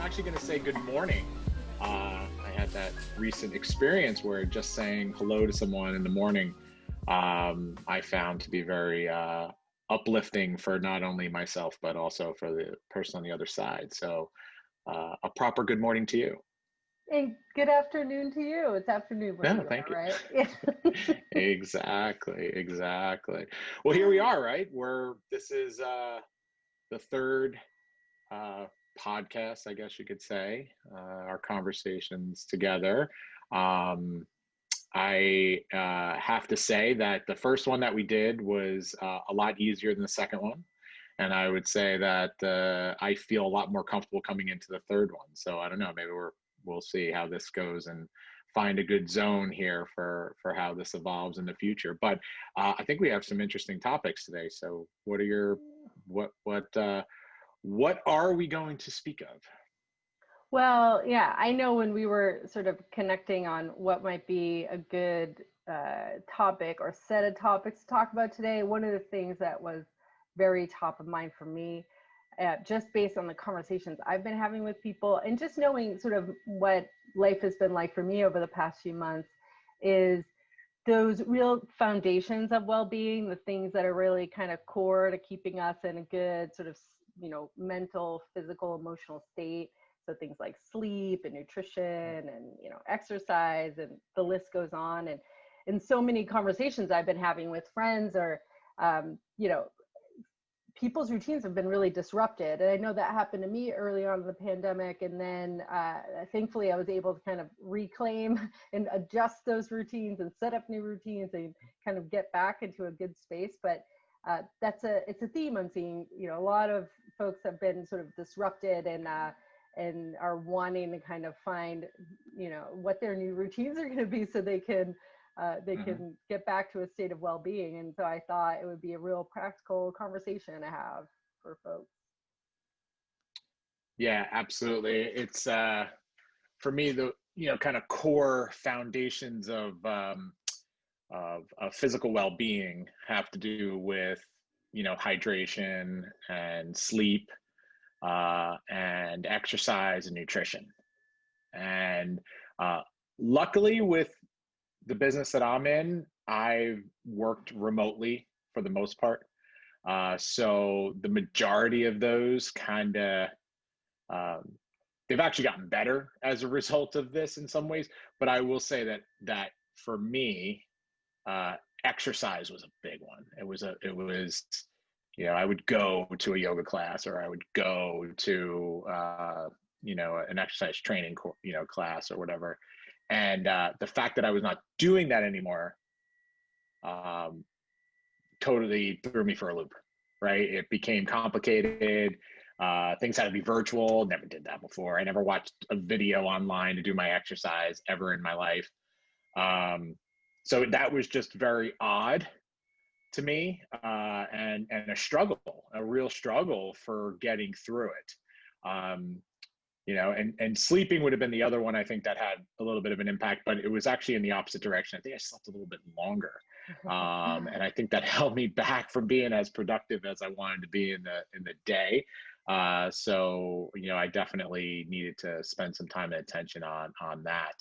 actually going to say good morning. I had that recent experience where just saying hello to someone in the morning, I found to be very uplifting for not only myself, but also for the person on the other side. So a proper good morning to you. And good afternoon to you. It's afternoon where No, you thank are, you. right? Exactly, exactly. Well, here we are, right? This is the third uh, podcast, I guess you could say, our conversations together. Um, I have to say that the first one that we did was a lot easier than the second one. And I would say that I feel a lot more comfortable coming into the third one. So I don't know, maybe we'll see how this goes and find a good zone here for how this evolves in the future. But I think we have some interesting topics today. So what are we going to speak of? Well, yeah, I know when we were sort of connecting on what might be a good topic or set of topics to talk about today, one of the things that was very top of mind for me, just based on the conversations I've been having with people and just knowing sort of what life has been like for me over the past few months, is those real foundations of well-being, the things that are really kind of core to keeping us in a good sort of, mental, physical, emotional state. So things like sleep and nutrition and, exercise, and the list goes on. And so many conversations I've been having with friends or, people's routines have been really disrupted. And I know that happened to me early on in the pandemic. And then thankfully I was able to kind of reclaim and adjust those routines and set up new routines and kind of get back into a good space. But it's a theme I'm seeing. A lot of folks have been sort of disrupted and are wanting to kind of find, what their new routines are going to be so they can can get back to a state of well-being. And so I thought it would be a real practical conversation to have for folks. Yeah, absolutely. It's for me the kind of core foundations of physical well-being have to do with hydration and sleep and exercise and nutrition. And luckily, with the business that I'm in, I've worked remotely for the most part. So the majority of those kind of um, they've actually gotten better as a result of this in some ways. But I will say that for me, uh, exercise was a big one. I would go to a yoga class, or I would go to an exercise training class or whatever. And the fact that I was not doing that anymore um, totally threw me for a loop. Right? It became complicated. Things had to be virtual. Never did that before. I never watched a video online to do my exercise ever in my life. So that was just very odd to me, and a real struggle for getting through it. And sleeping would have been the other one I think that had a little bit of an impact, but it was actually in the opposite direction. I think I slept a little bit longer, and I think that held me back from being as productive as I wanted to be in the day. So I definitely needed to spend some time and attention on that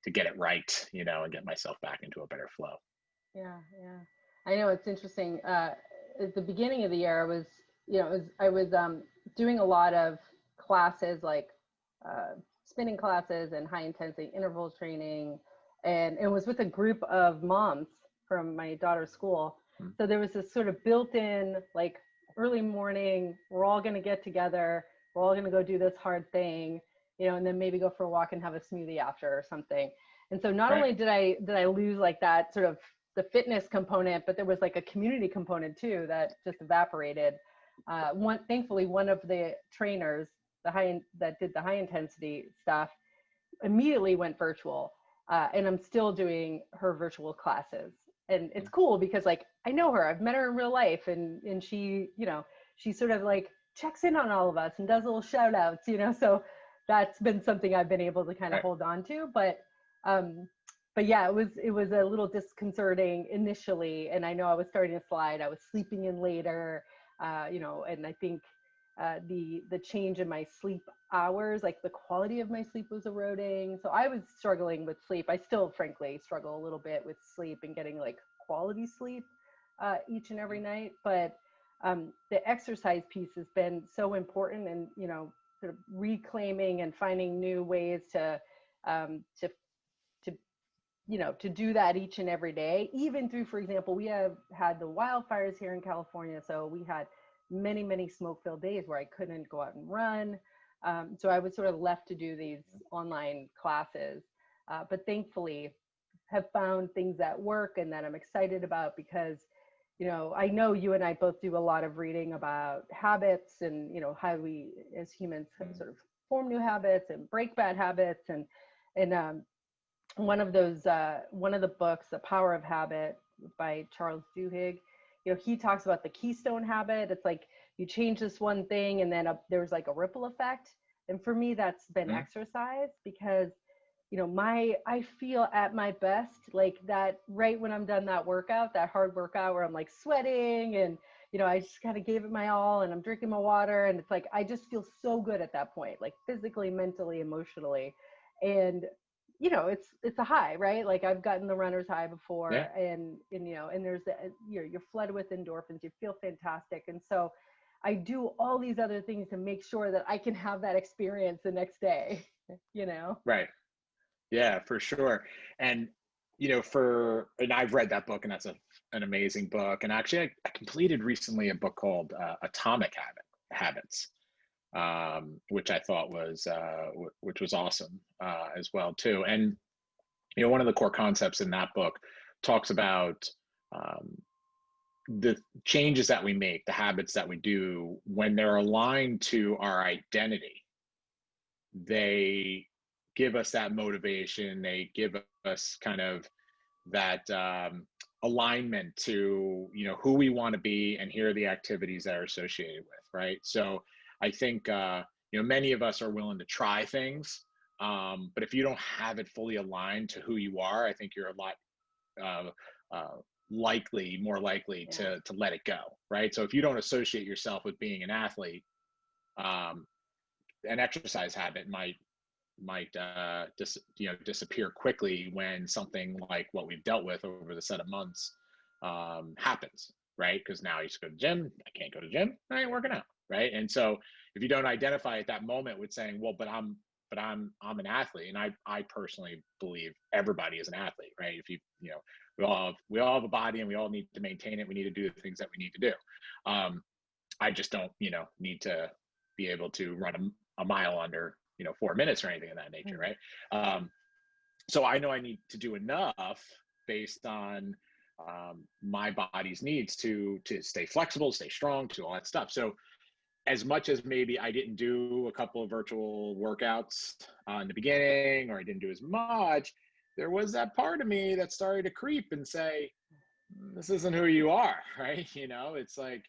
to get it right, and get myself back into a better flow. Yeah, yeah. I know it's interesting. At the beginning of the year, I was doing a lot of classes like spinning classes and high intensity interval training, and it was with a group of moms from my daughter's school. Mm. So there was this sort of built-in like early morning. We're all going to get together. We're all going to go do this hard thing, and then maybe go for a walk and have a smoothie after or something. And so not Right. only did I lose like that sort of the fitness component, but there was like a community component too that just evaporated. Thankfully, one of the trainers, that did the high intensity stuff, immediately went virtual, and I'm still doing her virtual classes. And it's cool because like I know her, I've met her in real life, and she, she sort of like checks in on all of us and does little shout outs, so that's been something I've been able to kind of Right. hold on to. But yeah, it was a little disconcerting initially, and I know I was starting to slide. I was sleeping in later, and I think the change in my sleep hours, like the quality of my sleep was eroding. So I was struggling with sleep. I still, frankly, struggle a little bit with sleep and getting like quality sleep each and every night. But the exercise piece has been so important, and sort of reclaiming and finding new ways to to to do that each and every day, even through, for example, we have had the wildfires here in California. So we had many, many smoke filled days where I couldn't go out and run. So I was sort of left to do these online classes. But thankfully, have found things that work and that I'm excited about, because I know you and I both do a lot of reading about habits, and how we as humans sort of form new habits and break bad habits. And one of the books, The Power of Habit by Charles Duhigg, he talks about the keystone habit. It's like you change this one thing, and then there's like a ripple effect. And for me, that's been exercise, because I feel at my best like that right when I'm done that workout, that hard workout where I'm like sweating, and I just kind of gave it my all, and I'm drinking my water, and it's like I just feel so good at that point, like physically, mentally, emotionally. And it's a high, right? Like I've gotten the runner's high before. Yeah. And there's you're flooded with endorphins, you feel fantastic. And so I do all these other things to make sure that I can have that experience the next day. Right. Yeah, for sure. And and I've read that book, and that's an amazing book. And actually, I completed recently a book called Atomic Habits, which I thought was which was awesome as well too. And one of the core concepts in that book talks about um, the changes that we make, the habits that we do, when they're aligned to our identity, they give us that motivation. They give us kind of that alignment to who we want to be, and here are the activities that are associated with, right? So I think many of us are willing to try things, but if you don't have it fully aligned to who you are, I think you're a lot uh, uh, more likely Yeah. to let it go, right? So if you don't associate yourself with being an athlete, um, an exercise habit might disappear quickly when something like what we've dealt with over the set of months happens, right? Because now you just go to the gym. I can't go to the gym. I ain't working out, right? And so if you don't identify at that moment with saying, well, I'm an athlete, and I personally believe everybody is an athlete, right? If we all have a body, and we all need to maintain it. We need to do the things that we need to do. I just don't need to be able to run a mile under 4 minutes or anything of that nature, right? So I know I need to do enough based on my body's needs to stay flexible, stay strong, to all that stuff. So as much as maybe I didn't do a couple of virtual workouts in the beginning, or I didn't do as much, there was that part of me that started to creep and say, this isn't who you are, right? It's like,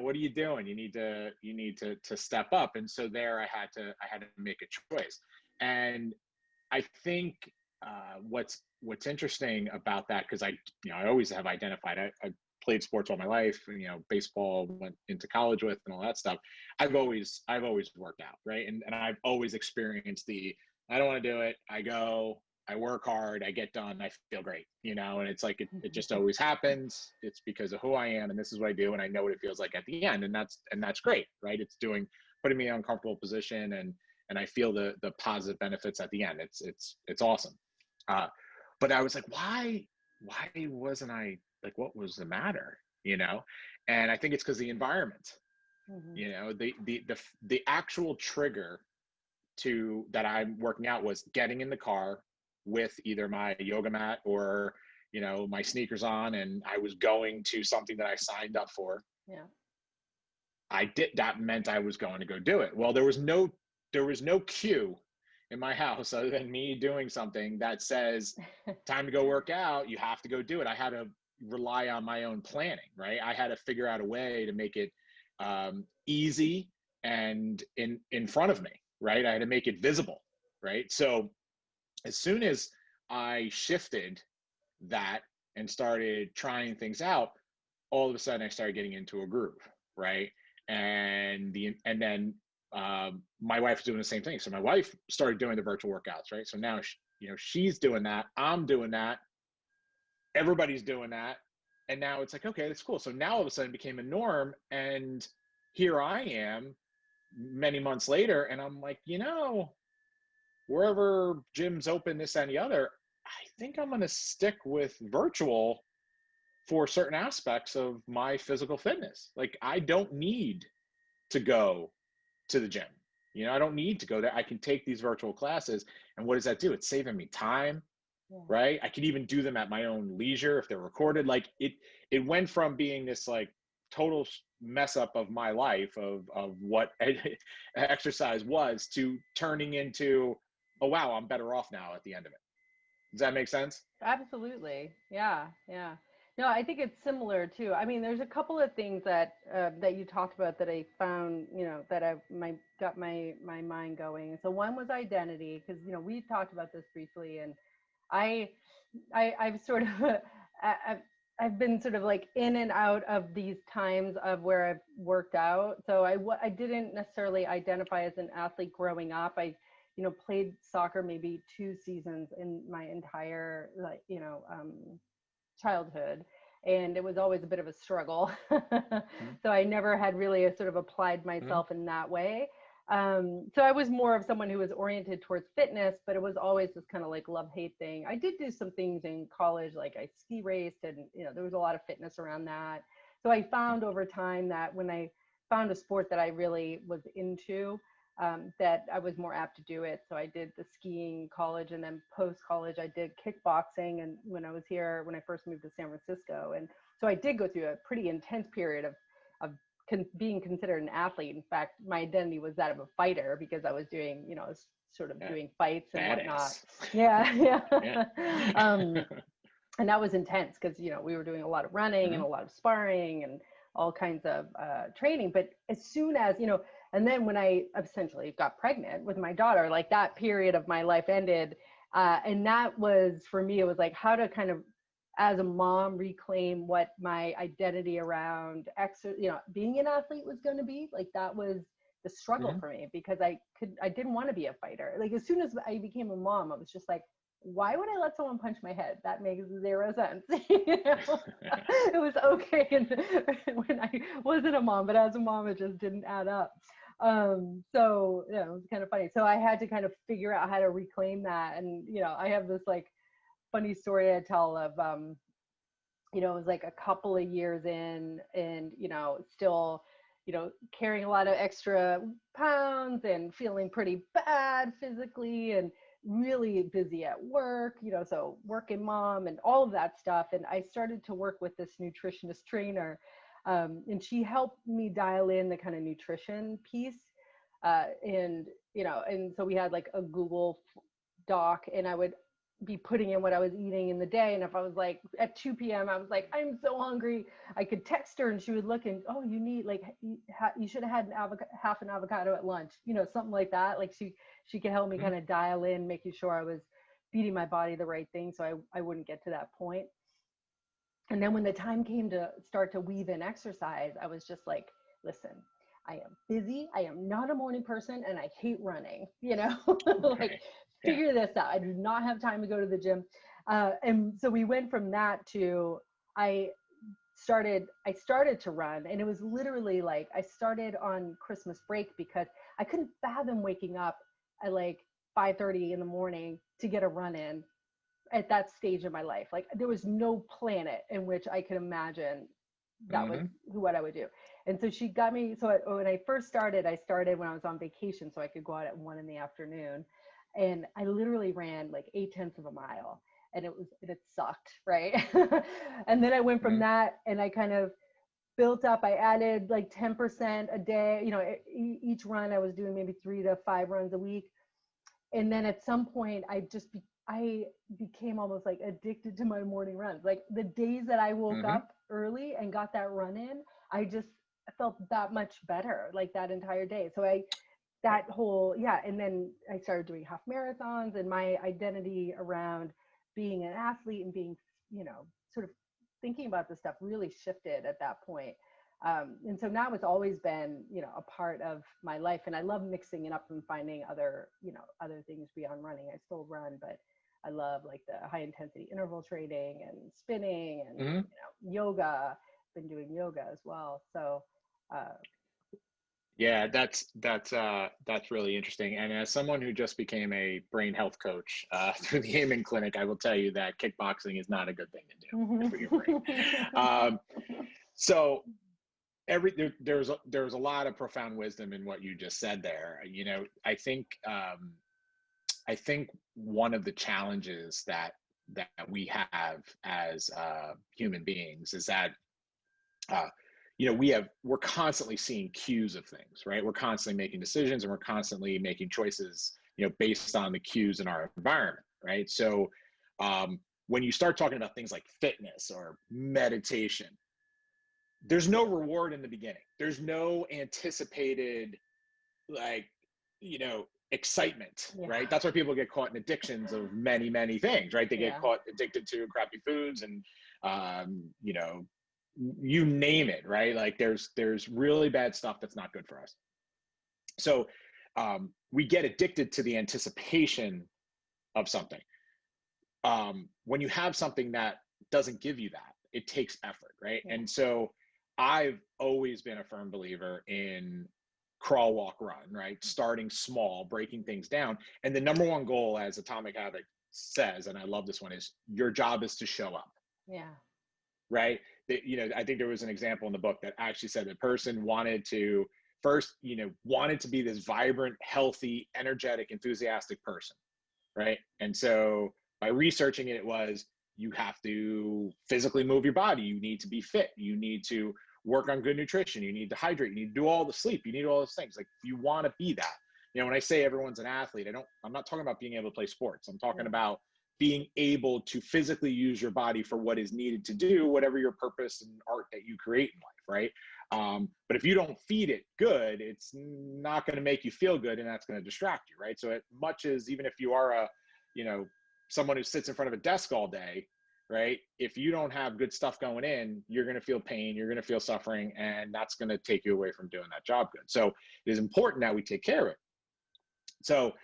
what are you doing? You need to step up. And so there I had to make a choice. And I think what's interesting about that, because I always have identified, I played sports all my life, baseball, went into college with, and all that stuff. I've always worked out, right? And I've always experienced I don't want to do it. I go, I work hard, I get done, I feel great, and it's like, it just always happens. It's because of who I am, and this is what I do, and I know what it feels like at the end. And that's great, right? It's putting me in an uncomfortable position, and I feel the positive benefits at the end. It's awesome. But I was like, why wasn't I, like, what was the matter? And I think it's because the environment, the actual trigger to that I'm working out was getting in the car with either my yoga mat or my sneakers on, and I was going to something that I signed up for. Yeah. That meant I was going to go do it. Well, there was no cue in my house other than me doing something that says time to go work out. You have to go do it. I had to rely on my own planning, right? I had to figure out a way to make it easy and in front of me, right? I had to make it visible, right? So as soon as I shifted that and started trying things out, all of a sudden I started getting into a groove, right? and then my wife is doing the same thing. So my wife started doing the virtual workouts, right? So now she's doing that, I'm doing that, everybody's doing that, and now it's like, okay, that's cool. So now all of a sudden it became a norm, and here I am many months later, and I'm like, wherever gyms open, this and the other, I think I'm going to stick with virtual for certain aspects of my physical fitness. Like, I don't need to go to the gym. I don't need to go there. I can take these virtual classes. And what does that do? It's saving me time, right? I can even do them at my own leisure if they're recorded. Like, it went from being this like total mess up of my life of what exercise was, to turning into, oh wow, I'm better off now at the end of it. Does that make sense? Absolutely. Yeah. Yeah. No, I think it's similar too. I mean, there's a couple of things that you talked about that I found, that got my mind going. So one was identity, because we talked about this briefly, and I I've sort of I've I've been sort of like in and out of these times of where I've worked out. So I didn't necessarily identify as an athlete growing up. I played soccer maybe 2 seasons in my entire childhood, and it was always a bit of a struggle. So I never had really sort of applied myself in that way. So I was more of someone who was oriented towards fitness, but it was always this kind of like love-hate thing. I did do some things in college, like I ski raced, and there was a lot of fitness around that. So I found over time that when I found a sport that I really was into, that I was more apt to do it. So I did the skiing college, and then post college I did kickboxing. And when I first moved to San Francisco, and so I did go through a pretty intense period of being considered an athlete. In fact, my identity was that of a fighter, because I was doing, sort of doing fights and whatnot. Yeah, yeah. And that was intense, because we were doing a lot of running and a lot of sparring and all kinds of training. But as soon as and then when I essentially got pregnant with my daughter, like that period of my life ended, and that was, for me, it was like how to kind of, as a mom, reclaim what my identity around being an athlete was going to be. Like that was the struggle for me, because I didn't want to be a fighter. Like as soon as I became a mom, I was just like, why would I let someone punch my head? That makes zero sense. It was okay when I wasn't a mom, but as a mom, it just didn't add up. So it was kind of funny. So I had to kind of figure out how to reclaim that. And I have this like funny story I tell of it was like a couple of years in, and still carrying a lot of extra pounds and feeling pretty bad physically, and really busy at work, so working mom and all of that stuff. And I started to work with this nutritionist trainer, and she helped me dial in the kind of nutrition piece, and and so we had like a Google Doc, and I would be putting in what I was eating in the day. And if I was like at 2 p.m., I was like, I'm so hungry, I could text her, and she would look and, oh, you need like, you should have had half an avocado at lunch, something like that. Like she could help me kind of dial in, making sure I was feeding my body the right thing, so I wouldn't get to that point. And then when the time came to start to weave in exercise, I was just like, listen, I am busy, I am not a morning person, and I hate running, like, figure this out. I do not have time to go to the gym. And so we went from that to, I started to run, and it was literally like, I started on Christmas break, because I couldn't fathom waking up at like 5:30 in the morning to get a run in at that stage of my life. Like there was no planet in which I could imagine that was what I would do. And so she got me, so when I first started, I started when I was on vacation, so I could go out at 1 p.m. And I literally ran like 0.8 of a mile, and it sucked, right? And then I went from that, and I kind of built up. I added like 10% a day, each run I was doing maybe 3 to 5 runs a week. And then at some point I became almost like addicted to my morning runs. Like the days that I woke up early and got that run in, I just felt that much better, like that entire day. So and then I started doing half marathons, and my identity around being an athlete and being, sort of thinking about this stuff really shifted at that point. And so now it's always been, a part of my life. And I love mixing it up and finding other, other things beyond running. I still run, but I love like the high intensity interval training and spinning and, Mm-hmm. yoga. Been doing yoga as well. So, Yeah, that's really interesting. And as someone who just became a brain health coach through the Amen Clinic, I will tell you that kickboxing is not a good thing to do for your brain. Um, so there's a lot of profound wisdom in what you just said there. I think one of the challenges that we have as human beings is that uh, we're constantly seeing cues of things, right? We're constantly making decisions and we're constantly making choices, based on the cues in our environment, right? So when you start talking about things like fitness or meditation, there's no reward in the beginning. There's no anticipated, like, excitement, yeah. right? That's why people get caught in addictions of many, many things, right? They get caught addicted to crappy foods and, you name it, right? Like there's really bad stuff that's not good for us. So we get addicted to the anticipation of something. When you have something that doesn't give you that, it takes effort, right? Yeah. And so I've always been a firm believer in crawl, walk, run, right? Starting small, breaking things down. And the number one goal, as Atomic Habit says, and I love this one, is your job is to show up. Yeah. Right? I think there was an example in the book that actually said the person wanted to wanted to be this vibrant, healthy, energetic, enthusiastic person, right? And so by researching it, it was, you have to physically move your body. You need to be fit. You need to work on good nutrition. You need to hydrate. You need to do all the sleep. You need all those things. Like, if you want to be that, when I say everyone's an athlete, I'm not talking about being able to play sports. I'm talking about being able to physically use your body for what is needed to do whatever your purpose and art that you create in life, right? But if you don't feed it good, it's not going to make you feel good, and that's going to distract you, right? So as much as, even if you are someone who sits in front of a desk all day, right? If you don't have good stuff going in, you're going to feel pain, you're going to feel suffering, and that's going to take you away from doing that job good. So it is important that we take care of it. So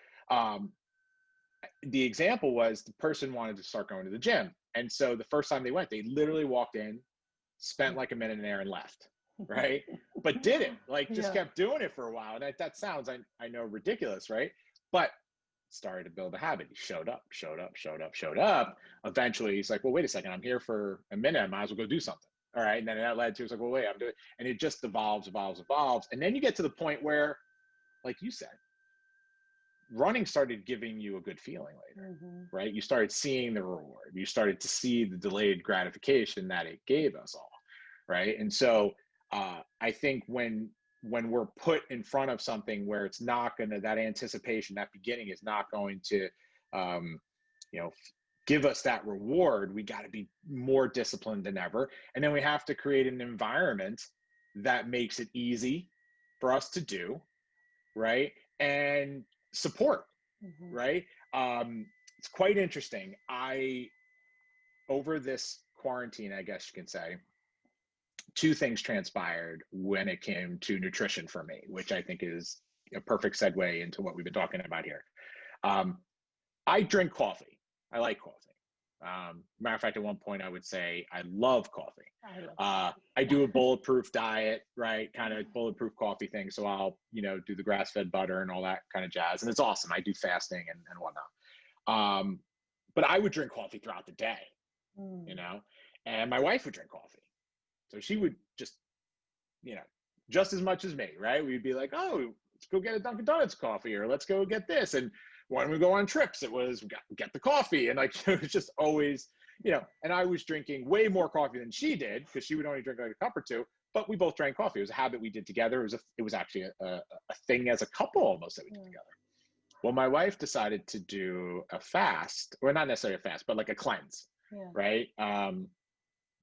the example was, the person wanted to start going to the gym. And so the first time they went, they literally walked in, spent like a minute in there and left, right? But did it, like, just kept doing it for a while. And that sounds, I know, ridiculous, right? But started to build a habit. He showed up. Eventually he's like, well, wait a second, I'm here for a minute, I might as well go do something. All right. And then that led to, it's like, well, wait, I'm doing, and it just evolves. And then you get to the point where, like you said, running started giving you a good feeling later, right? You started seeing the reward. You started to see the delayed gratification that it gave us all, right? And so I think when we're put in front of something where it's not going to, that anticipation, that beginning is not going to, give us that reward, we got to be more disciplined than ever. And then we have to create an environment that makes it easy for us to do, right? And support, right? It's quite interesting. Over this quarantine, I guess you can say, two things transpired when it came to nutrition for me, which I think is a perfect segue into what we've been talking about here. I drink coffee. I like coffee. Matter of fact, at one point I would say I love coffee. I do a bulletproof diet, right? Kind of bulletproof coffee thing. So I'll, do the grass-fed butter and all that kind of jazz. And it's awesome. I do fasting and whatnot. But I would drink coffee throughout the day, and my wife would drink coffee. So she would just, just as much as me, right? We'd be like, oh, let's go get a Dunkin' Donuts coffee, or let's go get this. And when we go on trips, it was, get the coffee. And like, it was just always, and I was drinking way more coffee than she did, because she would only drink like a cup or two, but we both drank coffee. It was a habit we did together. It was actually a thing as a couple almost that we did together. Well, my wife decided to do a fast, or not necessarily a fast, but like a cleanse, right?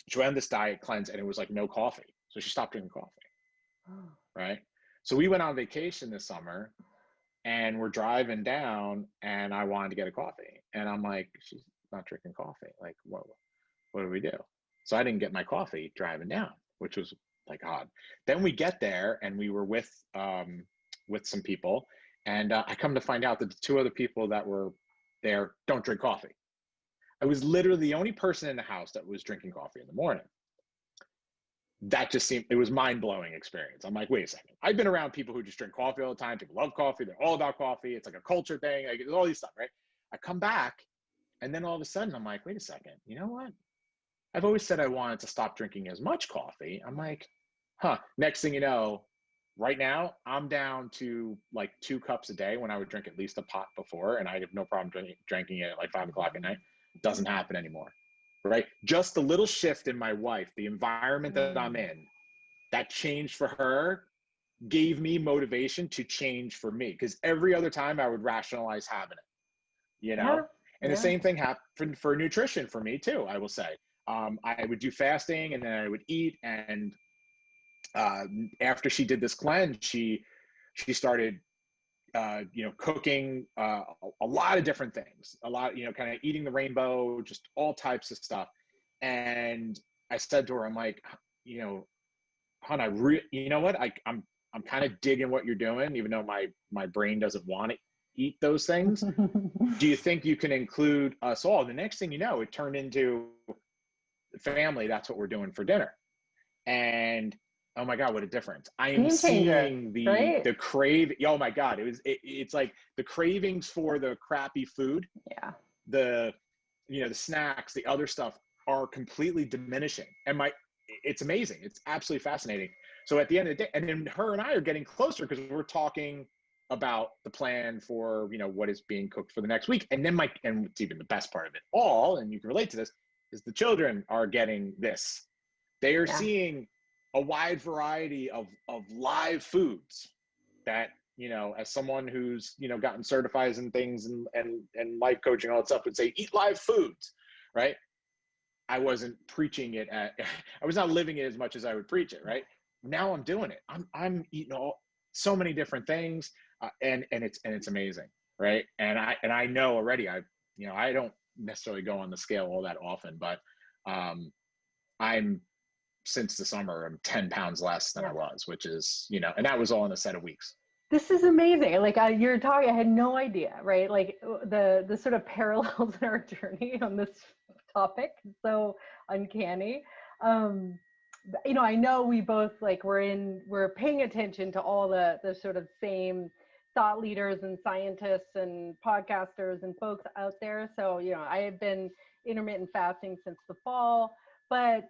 She went on this diet cleanse, and it was like no coffee. So she stopped drinking coffee, right? So we went on vacation this summer, and we're driving down, and I wanted to get a coffee. And I'm like, she's not drinking coffee. Like, what do we do? So I didn't get my coffee driving down, which was Thank God. Then we get there, and we were with some people, and I come to find out that the two other people that were there don't drink coffee. I was literally the only person in the house that was drinking coffee in the morning. That just seemed, it was mind-blowing experience. I'm like, wait a second. I've been around people who just drink coffee all the time. People love coffee. They're all about coffee. It's like a culture thing. Like, all these stuff, right? I come back, and then all of a sudden I'm like, wait a second. You know what? I've always said I wanted to stop drinking as much coffee. I'm like, next thing you know, right now I'm down to like 2 cups a day, when I would drink at least a pot before, and I have no problem drinking it at like 5 o'clock at night. It doesn't happen anymore, right? Just a little shift in my wife, the environment that I'm in, that changed for her, gave me motivation to change for me, because every other time I would rationalize having it, Yeah. And the same thing happened for nutrition for me too, I will say. I would do fasting, and then I would eat, and after she did this cleanse, she started cooking a lot of different things, a lot, kind of eating the rainbow, just all types of stuff. And I said to her, I'm like, hon, you know what? I'm kind of digging what you're doing, even though my brain doesn't want to eat those things. Do you think you can include us all? The next thing you know, it turned into family. That's what we're doing for dinner. And oh my God, what a difference. I am Game changer, seeing right? the crave. Oh my God. It's like the cravings for the crappy food, Yeah. the, the snacks, the other stuff are completely diminishing. And it's amazing. It's absolutely fascinating. So at the end of the day, and then her and I are getting closer, because we're talking about the plan for, what is being cooked for the next week. And then and it's even the best part of it all, and you can relate to this, is the children are getting this. They are Yeah. seeing a wide variety of live foods that, as someone who's, gotten certified in things, and life coaching, all that stuff, would say, eat live foods, right? I wasn't preaching it I was not living it as much as I would preach it, right? Now I'm doing it. I'm eating so many different things, and it's amazing, right? And I know already, I don't necessarily go on the scale all that often, but I'm since the summer, I'm 10 pounds less than I Yeah. was, which is, and that was all in a set of weeks. This is amazing. Like you're talking, I had no idea, right? Like the sort of parallels in our journey on this topic. So uncanny. Um, I know we both like we're paying attention to all the sort of same thought leaders and scientists and podcasters and folks out there. So, I have been intermittent fasting since the fall, but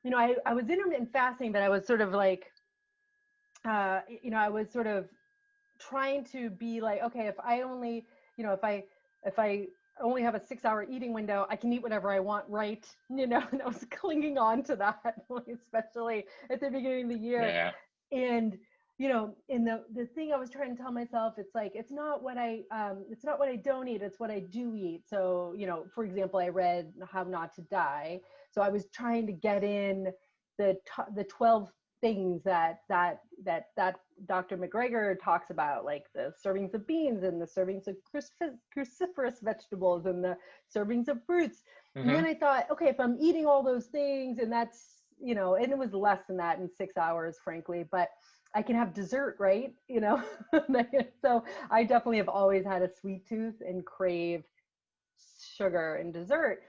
I was intermittent fasting, but I was sort of like, I was sort of trying to be like, okay, if I only, if I only have a 6-hour eating window, I can eat whatever I want, right? And I was clinging on to that, especially at the beginning of the year. Yeah. And in the thing I was trying to tell myself, it's like, it's not what I don't eat, it's what I do eat. So, for example, I read How Not to Die. So I was trying to get in the 12 things that Dr. McGregor talks about, like the servings of beans and the servings of cruciferous vegetables and the servings of fruits. Mm-hmm. And then I thought, okay, if I'm eating all those things, and that's, and it was less than that in 6 hours, frankly, but I can have dessert, right? So I definitely have always had a sweet tooth and crave sugar and dessert.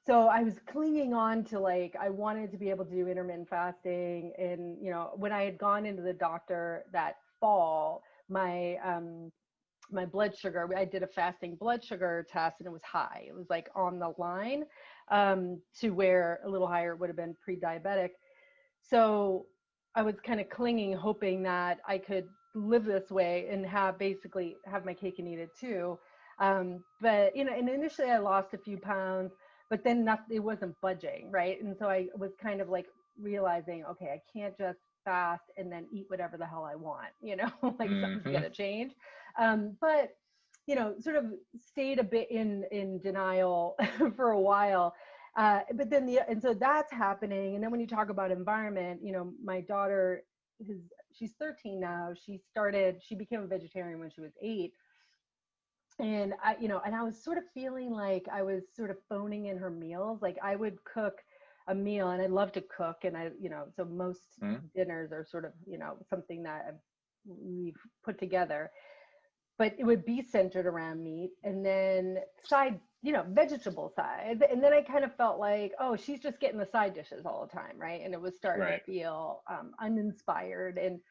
So I was clinging on to, like, I wanted to be able to do intermittent fasting. And, when I had gone into the doctor that fall, my blood sugar, I did a fasting blood sugar test, and it was high. It was like on the line to where a little higher would have been pre-diabetic. So I was kind of clinging, hoping that I could live this way and basically have my cake and eat it too. But, and initially I lost a few pounds, but then it wasn't budging, right? And so I was kind of like realizing, okay, I can't just fast and then eat whatever the hell I want, like something's gonna change. But sort of stayed a bit in denial for a while. But then and so that's happening. And then when you talk about environment, my daughter, she's 13 now. She became a vegetarian when she was 8. And I was sort of feeling like I was sort of phoning in her meals. Like I would cook a meal, and I love to cook, and so most Mhm. dinners are sort of, something that we've put together, but it would be centered around meat, and then side, vegetable side. And then I kind of felt like, oh, she's just getting the side dishes all the time, right? And it was starting to Right. feel uninspired, and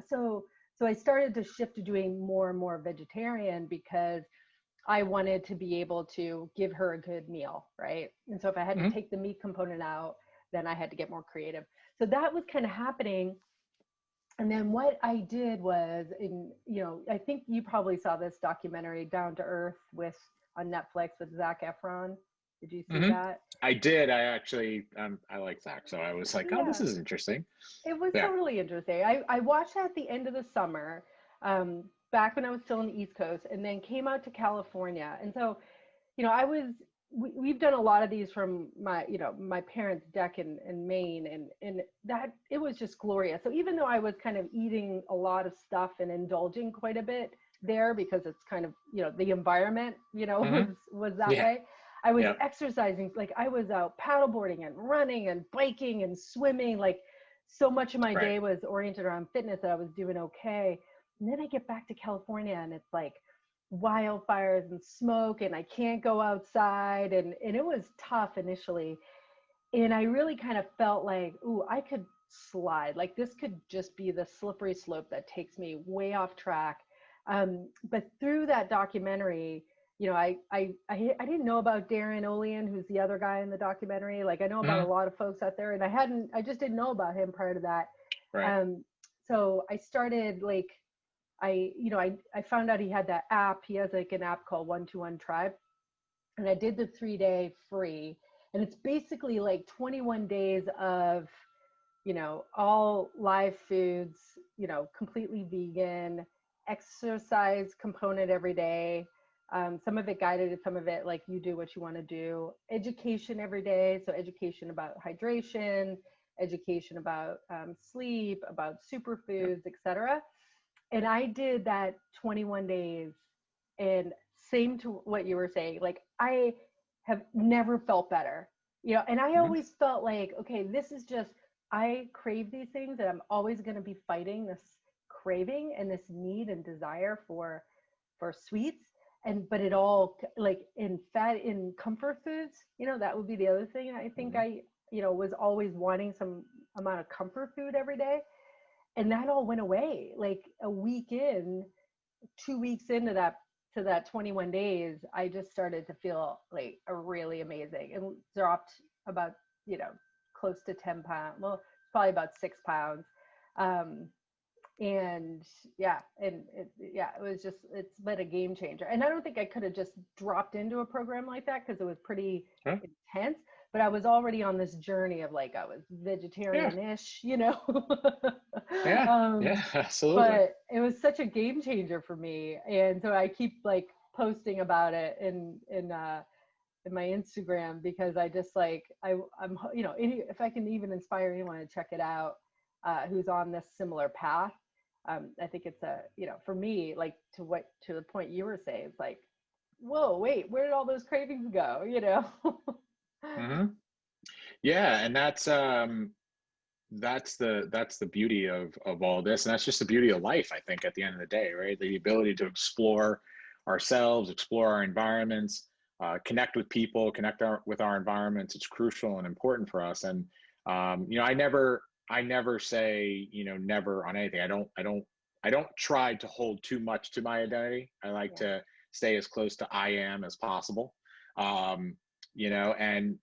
so I started to shift to doing more and more vegetarian, because I wanted to be able to give her a good meal, right? And so if I had to Mhm. take the meat component out, then I had to get more creative. So that was kind of happening. And then what I did was, I think you probably saw this documentary, Down to Earth, with on Netflix, with Zac Efron. Did you see Mhm. that? I did. I actually, I like Zach, so I was like, oh, this Yeah, is interesting. it was Yeah. totally interesting. I watched that at the end of the summer, back when I was still on the East Coast, and then came out to California. And so, I was, we've done a lot of these from my parents' deck in Maine, and that it was just glorious. So even though I was kind of eating a lot of stuff and indulging quite a bit there, because it's kind of, the environment, was Mhm. that Yeah. way. I was Yeah. exercising, like I was out paddleboarding and running and biking and swimming. Like, so much of my Right. day was oriented around fitness that I was doing okay. And then I get back to California, and it's like wildfires and smoke, and I can't go outside, and it was tough initially. And I really kind of felt like, ooh, I could slide. Like, this could just be the slippery slope that takes me way off track. But through that documentary, I didn't know about Darren Olean, who's the other guy in the documentary. Like, I know about a Mhm. lot of folks out there, and I just didn't know about him prior to that. Right. Um, so I started, like, I found out he had that app. He has like an app called 121 Tribe, and I did the 3-day free, and it's basically like 21 days of, all live foods, completely vegan, exercise component every day. Some of it guided, some of it like you do what you want to do. Education every day, so education about hydration, education about sleep, about Yep. superfoods, etc. And I did that 21 days, and same to what you were saying, like I have never felt better. And I Mhm. always felt like, okay, this is just, I crave these things, and I'm always going to be fighting this craving and this need and desire for sweets. And but it all, like, in comfort foods, that would be the other thing. I think Mhm. I, was always wanting some amount of comfort food every day, and that all went away like a week in, 2 weeks into that, to that 21 days. I just started to feel like a really amazing, and dropped about, you know close to 10 pounds, well, probably about 6 pounds. um and yeah, it was just, it's been a game changer. And I don't think I could have just dropped into a program like that, because it was pretty Huh? intense. But I was already on this journey of, like, I was Yeah. vegetarian-ish, Yeah. um Yeah. Absolutely. but it was such a game changer for me. And so I keep, like, posting about it in my Instagram, because I just, like, I'm, if I can even inspire anyone to check it out, who's on this similar path. I think it's for me, like, to the point you were saying, it's like, whoa, wait, where did all those cravings go? Mhm. Yeah, and that's the beauty of all this, and that's just the beauty of life, I think, at the end of the day, right? The ability to explore ourselves, explore our environments, connect with people, with our environments. It's crucial and important for us. And I never say, never on anything. I don't try to hold too much to my identity. I like Yeah. to stay as close to I am as possible. um and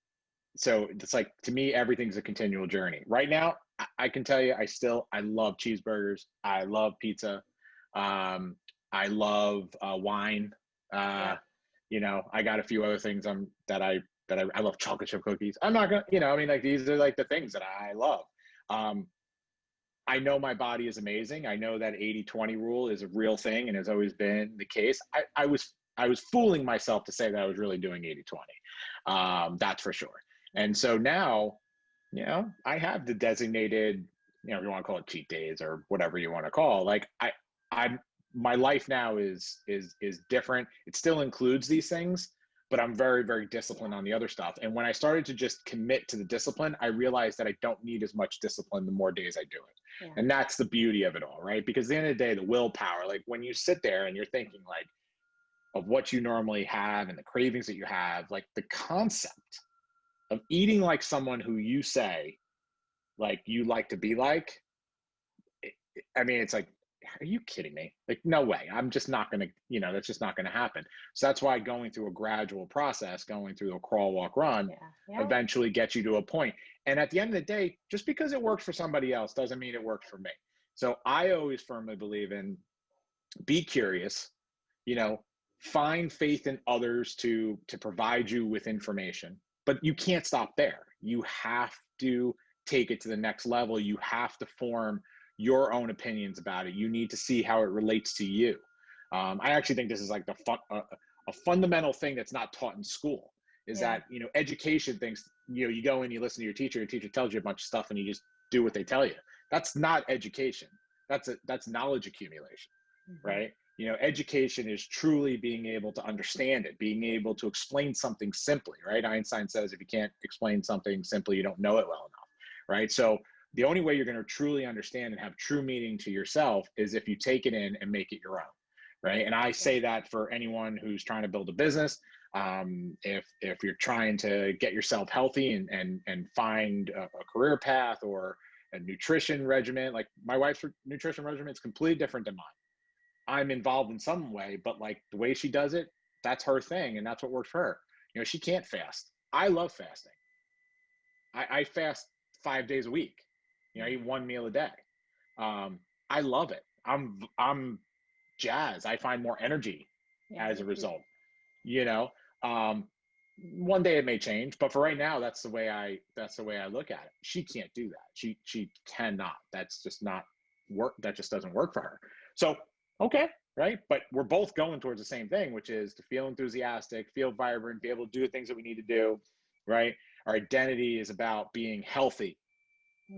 so it's like, to me, everything's a continual journey. Right now, I can tell you, I love cheeseburgers, I love pizza, um I love wine. uh Yeah. I got a few other things I love chocolate chip cookies. I'm not gonna, I mean, like, these are like the things that I love. um I know my body is amazing. I know that 80/20 rule is a real thing and has always been the case. I was fooling myself to say that I was really doing 80/20. That's for sure. And so now, I have the designated, if you want to call it cheat days or whatever you want to call. Like, I'm my life now is different. It still includes these things, but I'm very, very disciplined on the other stuff. And when I started to just commit to the discipline, I realized that I don't need as much discipline the more days I do it. Yeah. And that's the beauty of it all, right? Because at the end of the day, the willpower, like when you sit there and you're thinking like of what you normally have and the cravings that you have, like the concept of eating like someone who you say like you like to be like, I mean, it's like, are you kidding me? Like, no way. I'm just not going to, that's just not going to happen. So that's why going through a gradual process, going through a crawl, walk, run, Yeah. Yeah. eventually gets you to a point. And at the end of the day, just because it works for somebody else doesn't mean it works for me. So I always firmly believe in be curious, you know, find faith in others to provide you with information, but you can't stop there. You have to take it to the next level. You have to form your own opinions about it. You need to see how it relates to you. I actually think this is like a fundamental thing that's not taught in school is Yeah. that, education thinks, you go in, you listen to your teacher tells you a bunch of stuff and you just do what they tell you. That's not education. That's knowledge accumulation, right? Education is truly being able to understand it, being able to explain something simply, right? Einstein says if you can't explain something simply, you don't know it well enough, right? So the only way you're going to truly understand and have true meaning to yourself is if you take it in and make it your own, right? And I say that for anyone who's trying to build a business. If you're trying to get yourself healthy and find a career path or a nutrition regimen, like my wife's nutrition regimen is completely different than mine. I'm involved in some way, but like the way she does it, that's her thing. And that's what works for her. She can't fast. I love fasting. I fast 5 days a week. I eat one meal a day. I love it. I'm jazzed. I find more energy as a result, you know. One day it may change, but for right now, that's the way I look at it. She can't do that. She cannot. That's just not work. That just doesn't work for her. So, okay, right? But we're both going towards the same thing, which is to feel enthusiastic, feel vibrant, be able to do the things that we need to do, right? Our identity is about being healthy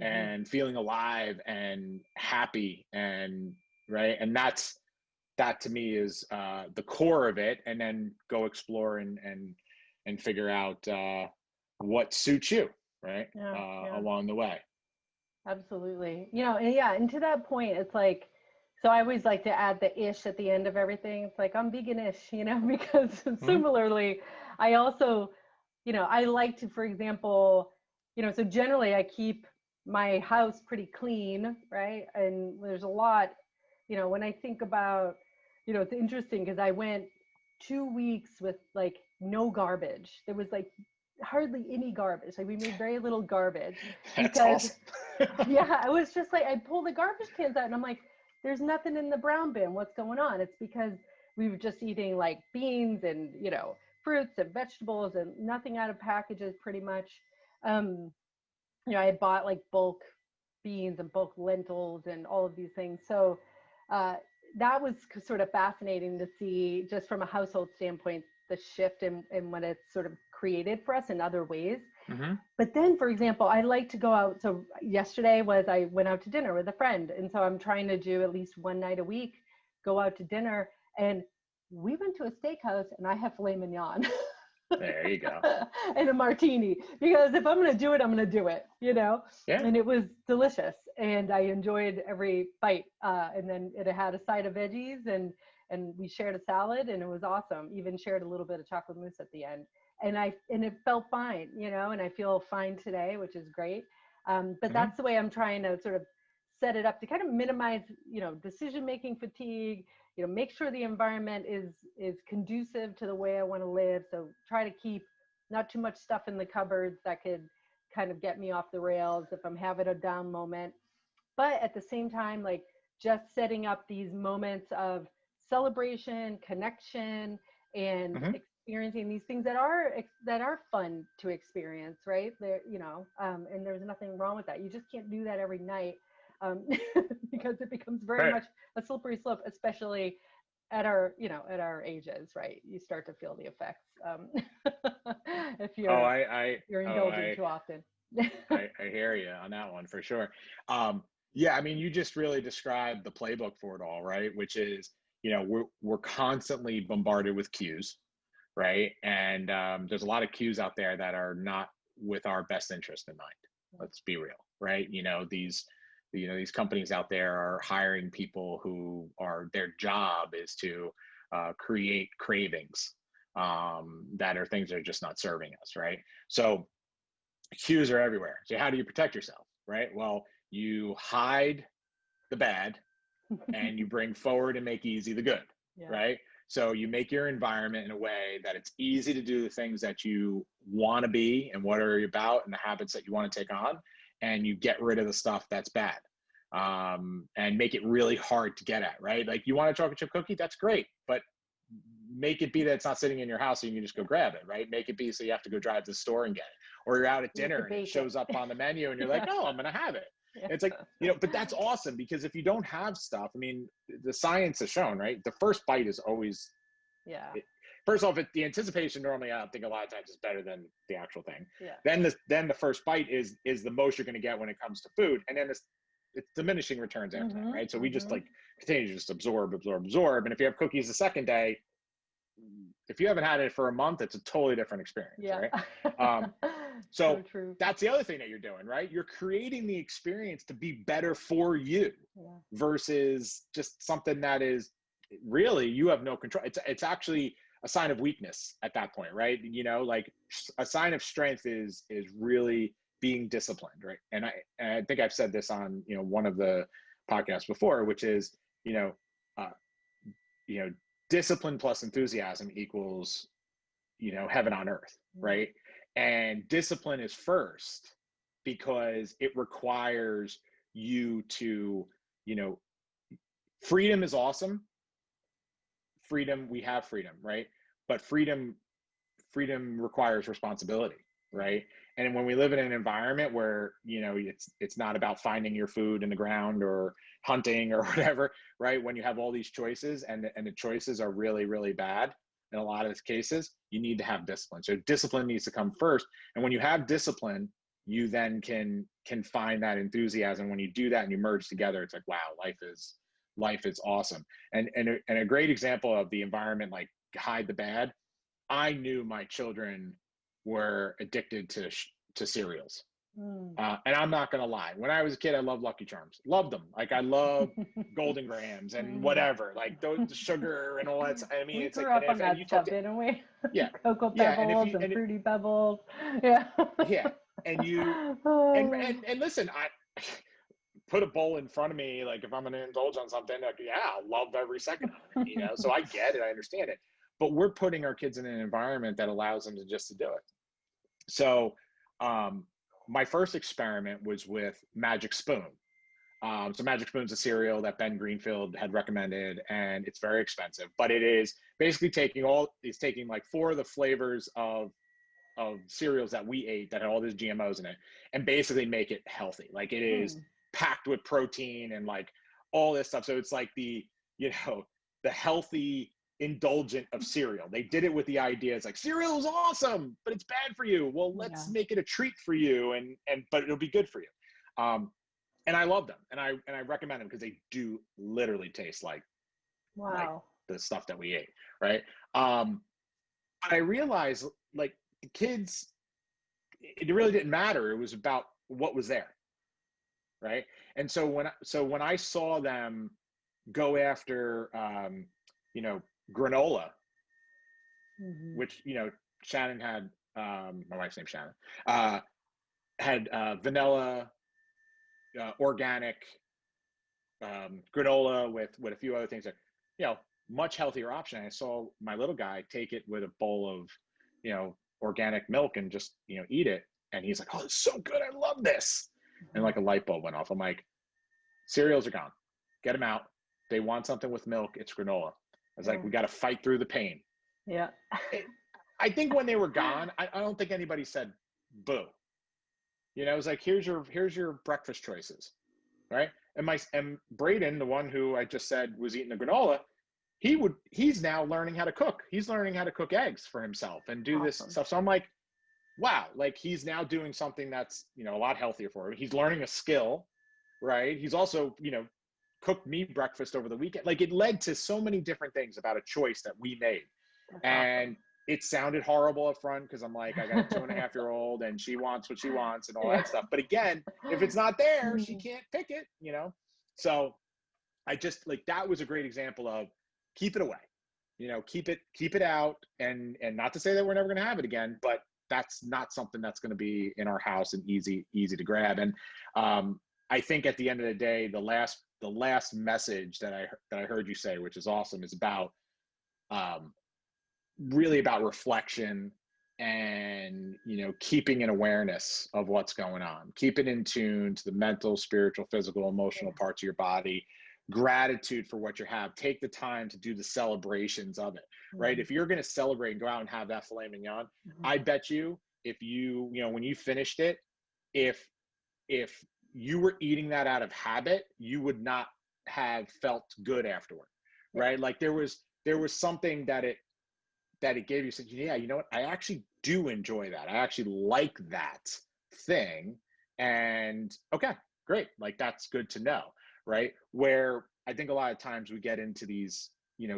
and feeling alive and happy, and right. And that to me is the core of it. And then go explore and figure out what suits you, right? Along the way. Absolutely. And to that point, it's like, so I always like to add the ish at the end of everything. It's like, I'm vegan-ish, because similarly, I also, I like to, for example, so generally I keep my house pretty clean, right? And there's a lot, when I think about, it's interesting because I went 2 weeks with like no garbage. There was like hardly any garbage. Like we made very little garbage. That's awesome. Yeah, I was just like, I pulled the garbage cans out and I'm like, there's nothing in the brown bin. What's going on? It's because we were just eating like beans and, fruits and vegetables and nothing out of packages pretty much. I had bought like bulk beans and bulk lentils and all of these things. So that was sort of fascinating to see just from a household standpoint, the shift in what it's sort of created for us in other ways. But then, for example, I like to go out. So yesterday I went out to dinner with a friend. And so I'm trying to do at least one night a week, go out to dinner. And we went to a steakhouse and I have filet mignon. There you go. And a martini, because if I'm going to do it, I'm going to do it, Yeah. And it was delicious and I enjoyed every bite. And then it had a side of veggies and we shared a salad and it was awesome. Even shared a little bit of chocolate mousse at the end. And it felt fine, and I feel fine today, which is great. But that's the way I'm trying to sort of set it up to kind of minimize, decision-making fatigue, make sure the environment is conducive to the way I want to live. So try to keep not too much stuff in the cupboards that could kind of get me off the rails if I'm having a down moment. But at the same time, like just setting up these moments of celebration, connection, and experiencing these things that are fun to experience, right? There, and there's nothing wrong with that. You just can't do that every night because it becomes very much a slippery slope, especially at our ages, right? You start to feel the effects if you're indulging too often. I hear you on that one for sure. Yeah, I mean, you just really described the playbook for it all, right? Which is, we're constantly bombarded with cues, right? And there's a lot of cues out there that are not with our best interest in mind. Let's be real, right? These companies out there are hiring people who are, their job is to create cravings that are things that are just not serving us, right? So cues are everywhere. So how do you protect yourself, right? Well, you hide the bad and you bring forward and make easy the good, Yeah. right? So you make your environment in a way that it's easy to do the things that you want to be and what are you about and the habits that you want to take on, and you get rid of the stuff that's bad, and make it really hard to get at, right? Like, you want a chocolate chip cookie, that's great, but make it be that it's not sitting in your house so you can just go grab it, right? Make it be so you have to go drive to the store and get it, or you're out at dinner and it shows up on the menu and you're like, no, I'm gonna have it. Yeah. It's like, but that's awesome, because if you don't have stuff, I mean, the science has shown, right? The first bite is always, Yeah. First off, the anticipation normally, I think a lot of times is better than the actual thing. Yeah. Then the first bite is the most you're going to get when it comes to food, and then it's diminishing returns after that, right? So we just like continue to just absorb, and if you have cookies the second day, if you haven't had it for a month, it's a totally different experience, Yeah. right? So true. that's the other thing that you're doing, right? You're creating the experience to be better for you, versus just something that is really, you have no control. It's actually a sign of weakness at that point, right? Like, a sign of strength is really being disciplined, right? And I think I've said this on one of the podcasts before, which is uh, discipline plus enthusiasm equals heaven on earth, right? And discipline is first, because it requires you to, freedom is awesome. We have freedom, right? But freedom requires responsibility, right? And when we live in an environment where it's not about finding your food in the ground or hunting or whatever, right? When you have all these choices, and the choices are really, really bad in a lot of cases, you need to have discipline. So discipline needs to come first, and when you have discipline, you then can find that enthusiasm. When you do that and you merge together, it's like, wow, life is awesome. And a great example of the environment, like, hide the bad. I knew my children were addicted to cereals. And I'm not going to lie. When I was a kid, I loved Lucky Charms. Loved them. Like, I love Golden Grahams and whatever, like the sugar and all that. I mean, we it's grew like, up on that stuff, didn't we? Yeah. Cocoa Yeah. Pebbles and Fruity Pebbles. Yeah. Yeah. And listen, I put a bowl in front of me, like, if I'm going to indulge on something, like, yeah, I'll love every second of it, so I get it, I understand it, but we're putting our kids in an environment that allows them to do it. So my first experiment was with Magic Spoon. So Magic Spoon's a cereal that Ben Greenfield had recommended, and it's very expensive, but it is basically taking like 4 of the flavors of cereals that we ate that had all these GMOs in it, and basically make it healthy. Like, it is packed with protein and like all this stuff. So it's like the healthy indulgent of cereal. They did it with the idea, it's like, cereal is awesome, but it's bad for you. Well, let's make it a treat for you, but it'll be good for you. And I love them, and I recommend them, because they do literally taste like the stuff that we ate, right? But I realized, like, the kids, it really didn't matter. It was about what was there, right? And so when I saw them go after granola, which Shannon had, my wife's name Shannon, had vanilla, organic granola with a few other things that much healthier option. I saw my little guy take it with a bowl of organic milk and just eat it, and he's like, oh, it's so good, I love this. And like a light bulb went off. I'm like, cereals are gone, get them out. They want something with milk, it's granola. I was like, we got to fight through the pain. Yeah. I think when they were gone, I don't think anybody said boo. It was like, here's your breakfast choices, right? And Braden, the one who I just said was eating the granola, he's now learning how to cook. He's learning how to cook eggs for himself and do this stuff. So I'm like, wow, like, he's now doing something that's a lot healthier for him. He's learning a skill, right? He's also cooked me breakfast over the weekend. Like, it led to so many different things about a choice that we made. And it sounded horrible up front because I'm like, I got a 2.5-year-old and she wants what she wants and all Yeah. that stuff. But again, if it's not there, she can't pick it, So I just like, that was a great example of keep it away, keep it out, and not to say that we're never going to have it again, but that's not something that's going to be in our house and easy to grab. And I think at the end of the day, the last message that I heard you say, which is awesome, is about really about reflection and keeping an awareness of what's going on, keep it in tune to the mental, spiritual, physical, emotional parts of your body, gratitude for what you have, take the time to do the celebrations of it, right? If you're going to celebrate and go out and have that filet mignon, I bet you, if when you finished it, if you were eating that out of habit, you would not have felt good afterward, right? Like there was something that it gave you, said, yeah, you know what? I actually do enjoy that. I actually like that thing. And okay, great. Like, that's good to know, right? Where I think a lot of times we get into these,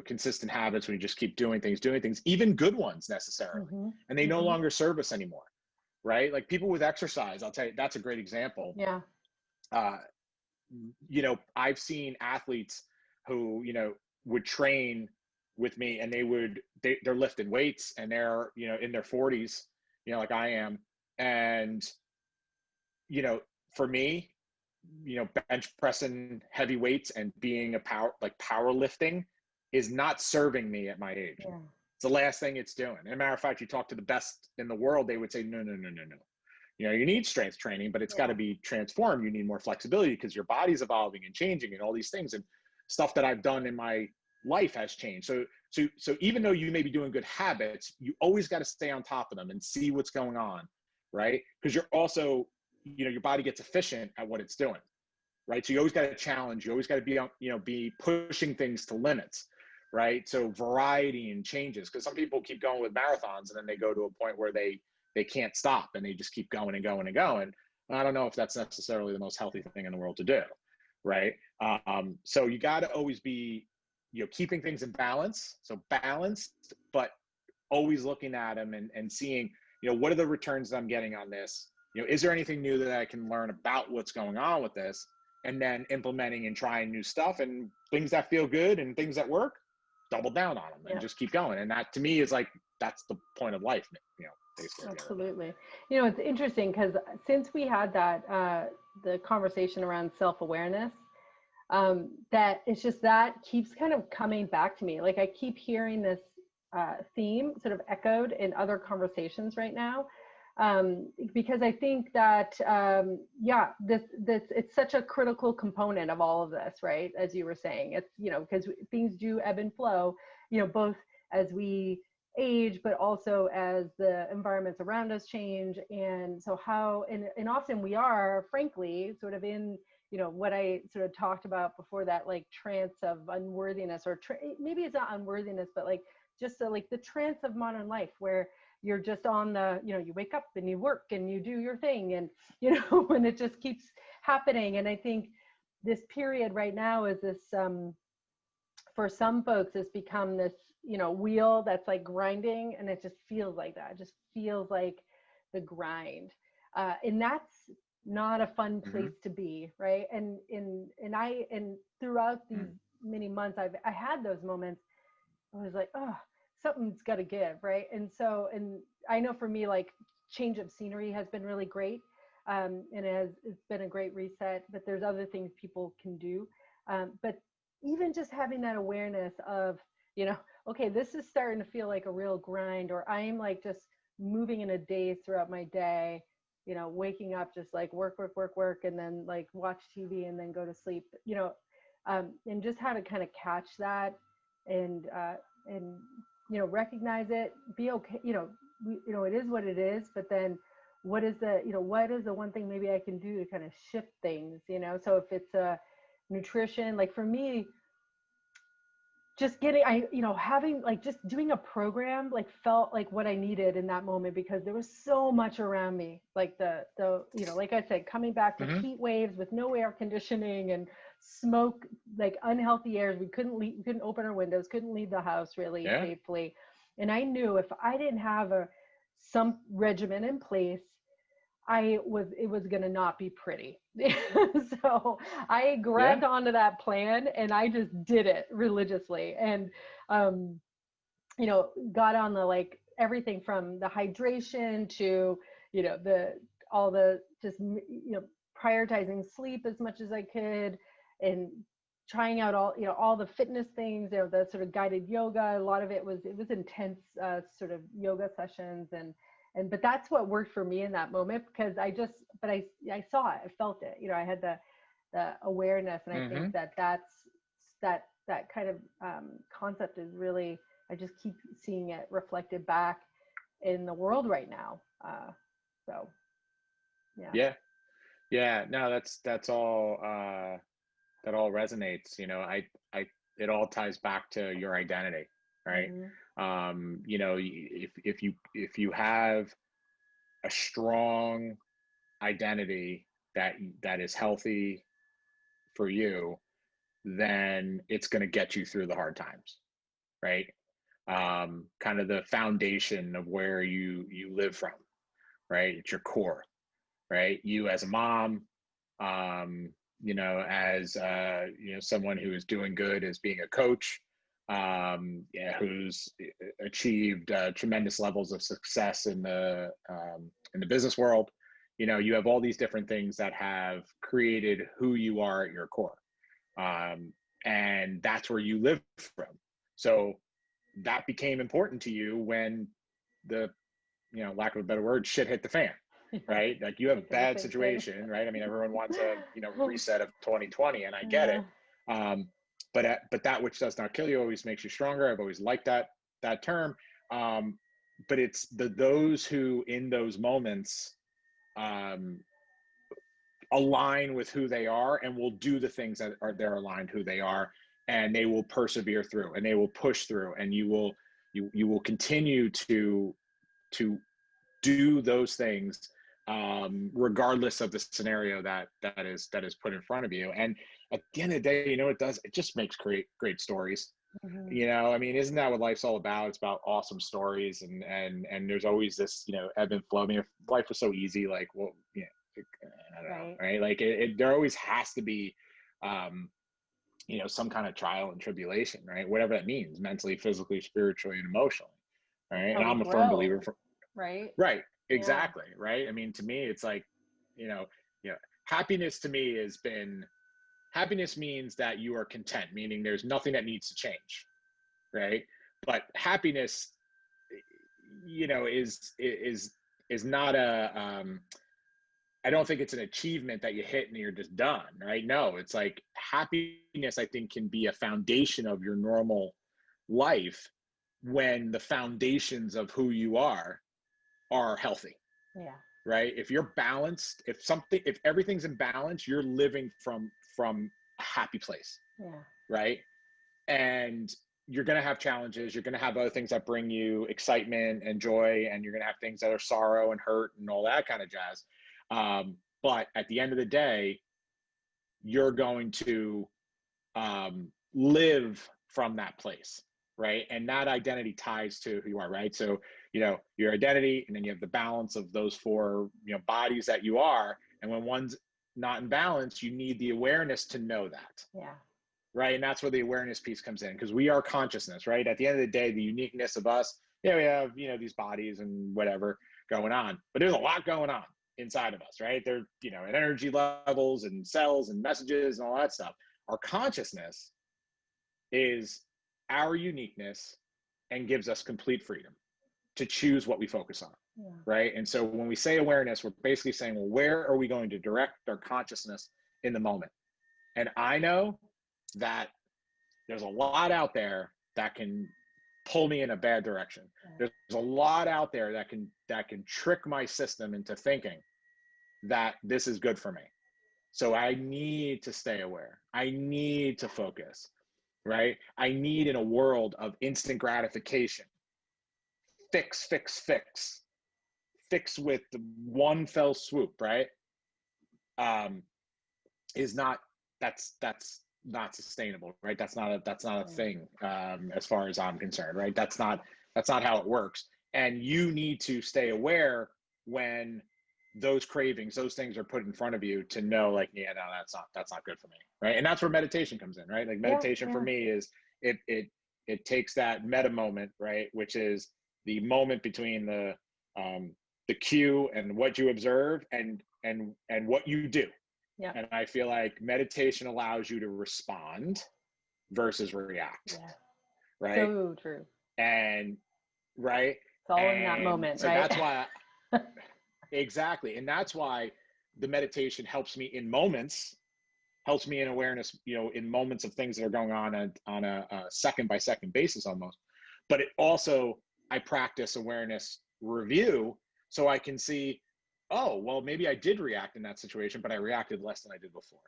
consistent habits when you just keep doing things, even good ones necessarily, and they no longer serve us anymore, right? Like people with exercise, I'll tell you, that's a great example. Yeah. I've seen athletes who, would train with me, and they're lifting weights, and they're, in their 40s, like I am. And, for me, bench pressing heavy weights and being powerlifting is not serving me at my age. Yeah. It's the last thing it's doing. As a matter of fact, you talk to the best in the world, they would say, no. You need strength training, but it's got to be transformed. You need more flexibility because your body's evolving and changing and all these things, and stuff that I've done in my life has changed. So even though you may be doing good habits, you always got to stay on top of them and see what's going on, right? Because you're also, your body gets efficient at what it's doing, right? So you always got to challenge. You always got to be, be pushing things to limits, right? So variety and changes, because some people keep going with marathons and then they go to a point where they can't stop and they just keep going and going and going. I don't know if that's necessarily the most healthy thing in the world to do, right? So you got to always be, keeping things in balance. So balanced, but always looking at them and seeing, what are the returns that I'm getting on this? Is there anything new that I can learn about what's going on with this? And then implementing and trying new stuff, and things that feel good and things that work, double down on them and just keep going. And that to me is like, that's the point of life, basically. Absolutely. It's interesting because since we had that, the conversation around self-awareness, that it's just, that keeps kind of coming back to me. Like I keep hearing this theme sort of echoed in other conversations right now. Because I think that, this it's such a critical component of all of this, right? As you were saying, it's, because things do ebb and flow, both as we age, but also as the environments around us change. And so how, and often we are, frankly, sort of in, what I sort of talked about before, that like trance of unworthiness, or maybe it's not unworthiness, but like just like the trance of modern life, where you're just on the, you wake up and you work and you do your thing, and, and it just keeps happening. And I think this period right now is this, for some folks, it's become this, wheel that's like grinding, and it just feels like that. It just feels like the grind. And that's not a fun place to be, right? And throughout these many months, I had those moments. I was like, oh, something's got to give, right? And so, and I know for me, like change of scenery has been really great, and it's been a great reset. But there's other things people can do. But even just having that awareness of, okay, this is starting to feel like a real grind, or I'm like just moving in a daze throughout my day, waking up just like work, and then like watch TV and then go to sleep, and just how to kind of catch that and recognize it, be okay, it is what it is, but then what is the one thing maybe I can do to kind of shift things, so if it's nutrition, like for me, just having like just doing a program like felt like what I needed in that moment, because there was so much around me, like the like I said, coming back to heat waves with no air conditioning and smoke, like unhealthy airs. We couldn't open our windows, couldn't leave the house really safely. And I knew if I didn't have some regimen in place, it was going to not be pretty. So I Yeah. grabbed onto that plan and I just did it religiously. And, um, got on the, like, everything from the hydration to, all the just, prioritizing sleep as much as I could, and trying out all the fitness things, the sort of guided yoga. A lot of it was intense, sort of yoga sessions, but that's what worked for me in that moment, because I saw it, I felt it, I had the awareness. And I think Mm-hmm. that kind of, concept is really, I just keep seeing it reflected back in the world right now. So yeah. Yeah. Yeah. No, that's all, that all resonates. It all ties back to your identity, right? Hmm. If you have a strong identity that is healthy for you, then it's going to get you through the hard times, right? Kind of the foundation of where you live from, right? It's your core, right? You as a mom, as someone who is doing good as being a coach, yeah, who's achieved tremendous levels of success in the business world. You have all these different things that have created who you are at your core, um, and that's where you live from. So that became important to you when the, lack of a better word, shit hit the fan, Yeah, right? Like you have I a say the bad same thing. situation, right? I mean, everyone wants a, reset of 2020, and I get it. Um, but that which does not kill you always makes you stronger. I've always liked that term. Um, but it's those who in those moments, um, align with who they are and will do the things that are they're aligned who they are, and they will persevere through and they will push through, and you will continue to do those things, regardless of the scenario that is put in front of you. And at the end of the day, it just makes great stories. Hmm. I mean, isn't that what life's all about? It's about awesome stories, and there's always this, ebb and flow. I mean, if life was so easy, like, well, I don't know, Right. right? Like there always has to be, um, some kind of trial and tribulation, right? Whatever that means, mentally, physically, spiritually, and emotionally, That's right? And how we I'm a firm grow, believer for, right? right, Yeah. exactly, right. I mean, to me, it's like, you know, happiness to me has been happiness means that you are content, meaning there's nothing that needs to change, right? But happiness, is not a, I don't think it's an achievement that you hit and you're just done, right? No, it's like happiness, I think, can be a foundation of your normal life when the foundations of who you are healthy, Yeah. right? If you're balanced, if everything's in balance, you're living from a happy place, Yeah. right? And you're going to have challenges, you're going to have other things that bring you excitement and joy, and you're going to have things that are sorrow and hurt and all that kind of jazz. But at the end of the day, you're going to, live from that place, right? And that identity ties to who you are, right? So, your identity, and then you have the balance of those four, bodies that you are. And when one's not in balance, you need the awareness to know that, Yeah. right? And that's where the awareness piece comes in, because we are consciousness, right? At the end of the day, the uniqueness of us, yeah, we have, these bodies and whatever going on, but there's a lot going on inside of us, right? There, and energy levels and cells and messages and all that stuff. Our consciousness is our uniqueness and gives us complete freedom to choose what we focus on, Yeah. right? And so when we say awareness, we're basically saying, well, where are we going to direct our consciousness in the moment? And I know that there's a lot out there that can pull me in a bad direction. There's a lot out there that can trick my system into thinking that this is good for me. So I need to stay aware. I need to focus, right? I need, in a world of instant gratification, fix, fix, fix, fix with one fell swoop, right? Um, is not that's not sustainable, right? That's not a Yeah. thing, as far as I'm concerned, right? That's not how it works. And you need to stay aware when those cravings, those things are put in front of you to know like, yeah, no, that's not good for me. Right. And that's where meditation comes in, right? Like Yeah, meditation for yeah, me is it takes that meta moment, right? Which is the moment between the cue and what you observe and what you do. yeah. And I feel like meditation allows you to respond versus react, Yeah. right? So true. And right. It's all in that And moment, so right? that's why exactly. And that's why the meditation helps me in moments, helps me in awareness, in moments of things that are going on a second by second basis almost. But it also, I practice awareness review so I can see, oh, well, maybe I did react in that situation, but I reacted less than I did before.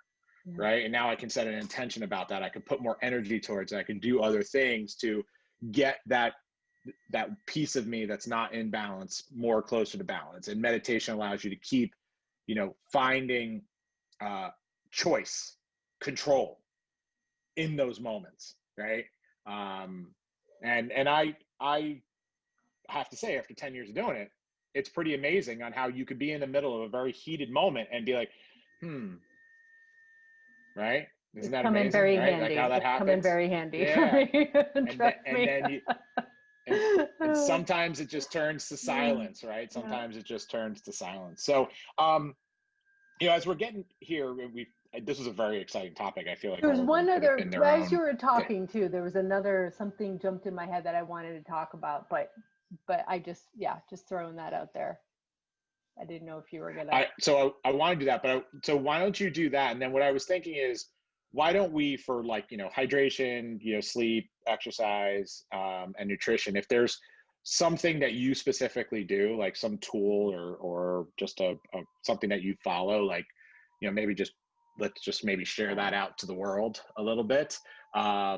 Yeah. Right. And now I can set an intention about that. I can put more energy towards it. I can do other things to get that piece of me that's not in balance more closer to balance. And meditation allows you to keep, finding choice, control in those moments, right? And I have to say, after 10 years of doing it, it's pretty amazing on how you could be in the middle of a very heated moment and be like, right? Isn't It's that come in amazing, very right? Like how handy. that It's come in happens. very handy for Yeah. me. And then Trust and me. then you and sometimes it just turns to silence, right? Yeah. Sometimes it just turns to silence. So as we're getting here, this is a very exciting topic. I feel like There's all of them one could have other, been their as you own were thing. talking too, there was another something jumped in my head that I wanted to talk about, but I just, yeah, just throwing that out there. I didn't know if you were gonna. I want to do that, but so why don't you do that? And then what I was thinking is, why don't we, for like, hydration, sleep, exercise, and nutrition, if there's something that you specifically do, like some tool or just a something that you follow, like, maybe let's just maybe share that out to the world a little bit,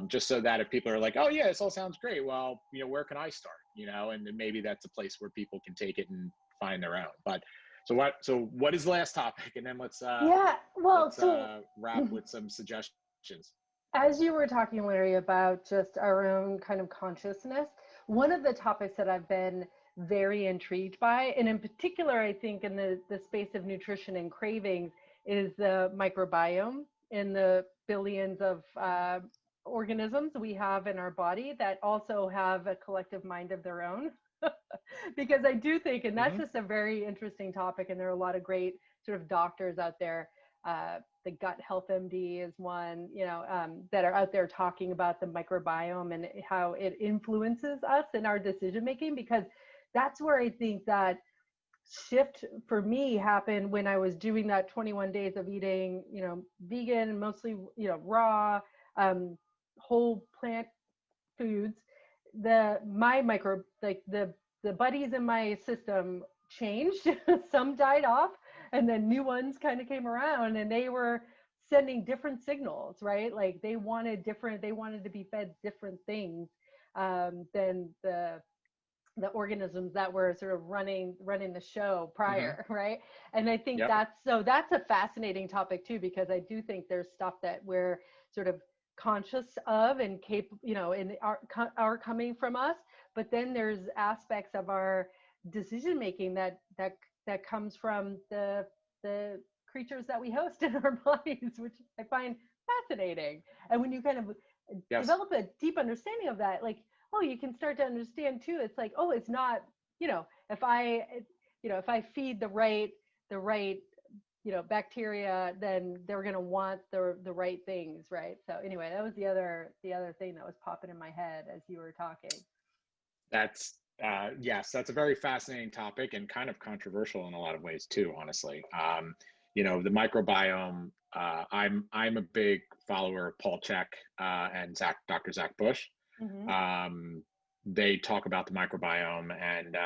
just so that if people are like, oh yeah, this all sounds great, well, where can I start? And then maybe that's a place where people can take it and find their own. But so what is the last topic? And then Yeah, well, let's so wrap with some suggestions. as you were talking, Larry, about just our own kind of consciousness, one of the topics that I've been very intrigued by, and in particular, I think in the space of nutrition and cravings, is the microbiome in the billions of organisms we have in our body that also have a collective mind of their own. Because I do think, and that's Mm-hmm. just a very interesting topic, and there are a lot of great sort of doctors out there. The Gut Health MD is one, that are out there talking about the microbiome and how it influences us in our decision making. Because that's where I think that shift for me happened when I was doing that 21 days of eating, vegan, mostly, raw, whole plant foods. My micro, like the buddies in my system changed. Some died off, and then new ones kind of came around, and they were sending different signals, right? Like they wanted to be fed different things than the organisms that were sort of running the show Mm-hmm. prior, right? And I think Yep. that's a fascinating topic too, because I do think there's stuff that we're sort of conscious of and and are coming from us, but then there's aspects of our decision making that comes from the creatures that we host in our bodies, which I find fascinating. And when you kind of Yes. develop a deep understanding of that, like, oh, you can start to understand too. It's like, oh, it's not, if I feed the right bacteria, then they're going to want the right things, right? So anyway, that was the other thing that was popping in my head as you were talking. That's yes, that's a very fascinating topic and kind of controversial in a lot of ways too, honestly. The microbiome. I'm a big follower of Paul Chek and Dr. Zach Bush. Mm-hmm. They talk about the microbiome, and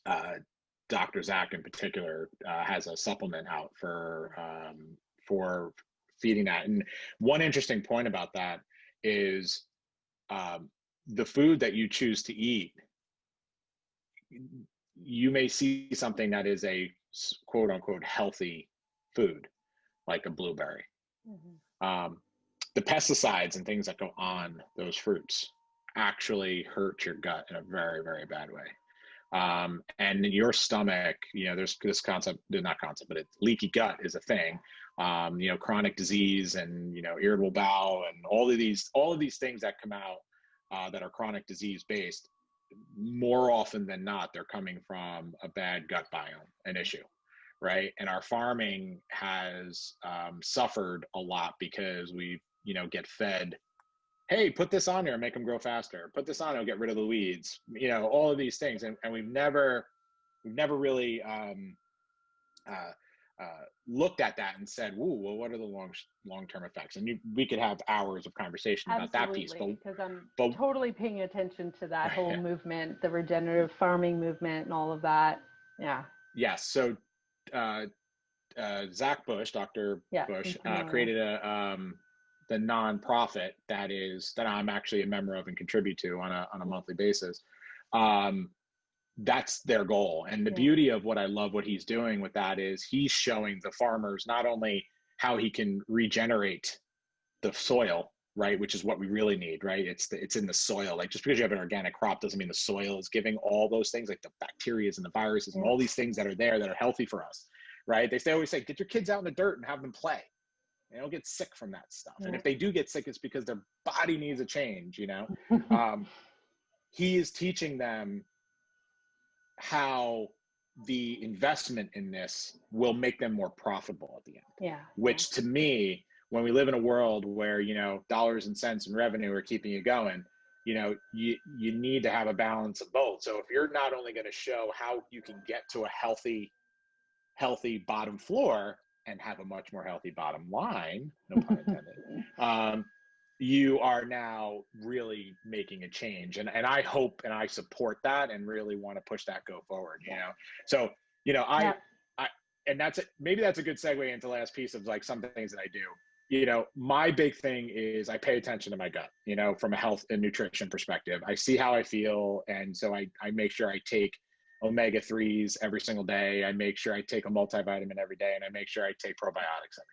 uh, Dr. Zach in particular has a supplement out for feeding that. And one interesting point about that is um, the food that you choose to eat. You may see something that is a quote unquote healthy food, like a blueberry. Mm-hmm. The pesticides and things that go on those fruits actually hurt your gut in a very, very bad way. And your stomach, there's this concept, not concept, but it's leaky gut is a thing. Chronic disease and, irritable bowel and all of these things that come out that are chronic disease based, more often than not, they're coming from a bad gut biome, an issue, right? And our farming has suffered a lot because we, get fed, hey, put this on there and make them grow faster. Put this on, it'll get rid of the weeds. All of these things, and we've never really looked at that and said, "Ooh, well, what are the long-term effects?" And we could have hours of conversation about that piece. Because I'm totally paying attention to that whole movement, the regenerative farming movement, and all of that. Yeah. Yes. So Zach Bush, Dr. Bush, created the nonprofit that I'm actually a member of and contribute to on a monthly basis. That's their goal. And the beauty of what I love what he's doing with that is he's showing the farmers not only how he can regenerate the soil, right? Which is what we really need, right? It's in the soil. Like, just because you have an organic crop doesn't mean the soil is giving all those things, like the bacteria and the viruses and all these things that are there that are healthy for us, right? They always say, get your kids out in the dirt and have them play. They don't get sick from that stuff. And if they do get sick, it's because their body needs a change, He is teaching them how the investment in this will make them more profitable at the end. Which to me, when we live in a world where, dollars and cents and revenue are keeping you going, you need to have a balance of both. So if you're not only going to show how you can get to a healthy bottom floor and have a much more healthy bottom line, no pun intended, you are now really making a change. And I hope and I support that and really want to push that go forward, So, and that's it. Maybe that's a good segue into the last piece of like some things that I do. My big thing is I pay attention to my gut, from a health and nutrition perspective. I see how I feel. And so I make sure I take omega-3s every single day. I make sure I take a multivitamin every day, and I make sure I take probiotics every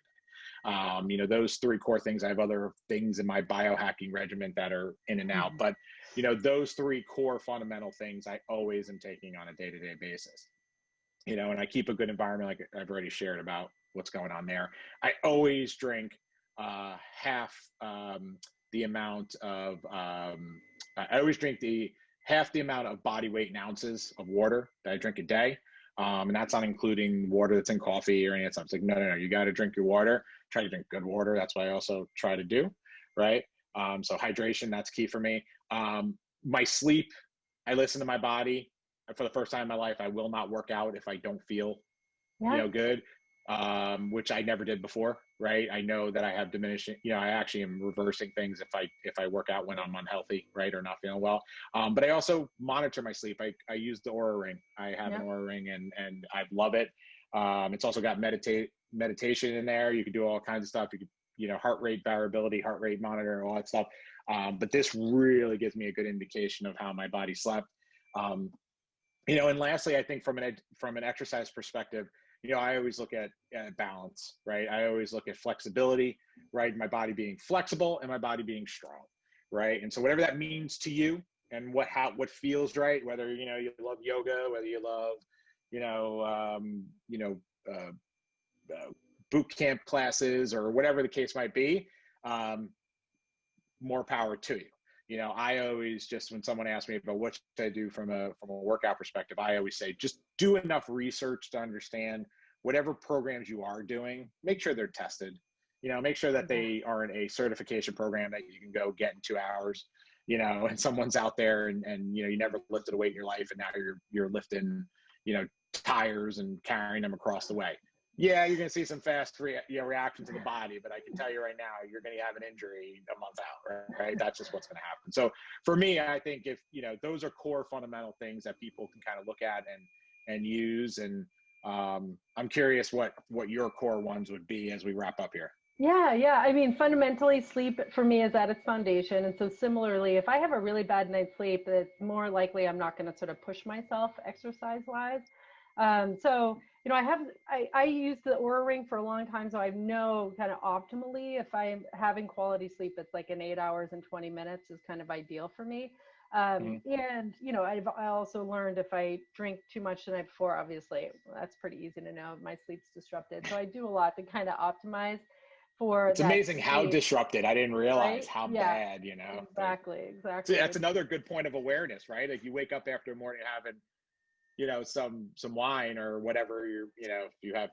day. Those three core things. I have other things in my biohacking regimen that are in and out, but those three core fundamental things I always am taking on a day-to-day basis. And I keep a good environment, like I've already shared about what's going on there. I always drink half the amount of half the amount of body weight in ounces of water that I drink a day. And that's not including water that's in coffee or any of that stuff. It's like, no, you got to drink your water. Try to drink good water. That's what I also try to do, right? So hydration, that's key for me. My sleep, I listen to my body. For the first time in my life, I will not work out if I don't feel, good, which I never did before, right? I know that I have diminishing, I actually am reversing things if I work out when I'm unhealthy, right, or not feeling well. But I also monitor my sleep. I use the Aura Ring. I have an Aura Ring, and I love it. It's also got meditation in there. You can do all kinds of stuff. You could, heart rate variability, heart rate monitor, all that stuff. But this really gives me a good indication of how my body slept. And lastly, I think from an exercise perspective, I always look at balance, right? I always look at flexibility, right? My body being flexible and my body being strong, right? And so whatever that means to you and what feels right, whether, you love yoga, whether you love, boot camp classes or whatever the case might be, more power to you. I always just, when someone asks me about what should I do from a workout perspective, I always say, just do enough research to understand whatever programs you are doing, make sure they're tested, make sure that they aren't a certification program that you can go get in 2 hours, and someone's out there and you never lifted a weight in your life and now you're lifting, tires and carrying them across the way. Yeah, you're going to see some fast reaction to the body, but I can tell you right now, you're going to have an injury a month out, right? That's just what's going to happen. So for me, I think if, those are core fundamental things that people can kind of look at and use. And I'm curious what your core ones would be as we wrap up here. Yeah. I mean, fundamentally, sleep for me is at its foundation. And so similarly, if I have a really bad night's sleep, it's more likely I'm not going to sort of push myself exercise-wise. So, you know, I used the Aura Ring for a long time, so I know kind of optimally if I'm having quality sleep, it's like an 8 hours and 20 minutes is kind of ideal for me. Mhm. And, you know, I also learned if I drink too much the night before, obviously, that's pretty easy to know. My sleep's disrupted. So I do a lot to kind of optimize for It's that amazing how sleep, disrupted. I didn't realize right? how Yeah, bad, exactly, So exactly. that's another good point of awareness, right? Like you wake up after a morning having, some wine or whatever if you have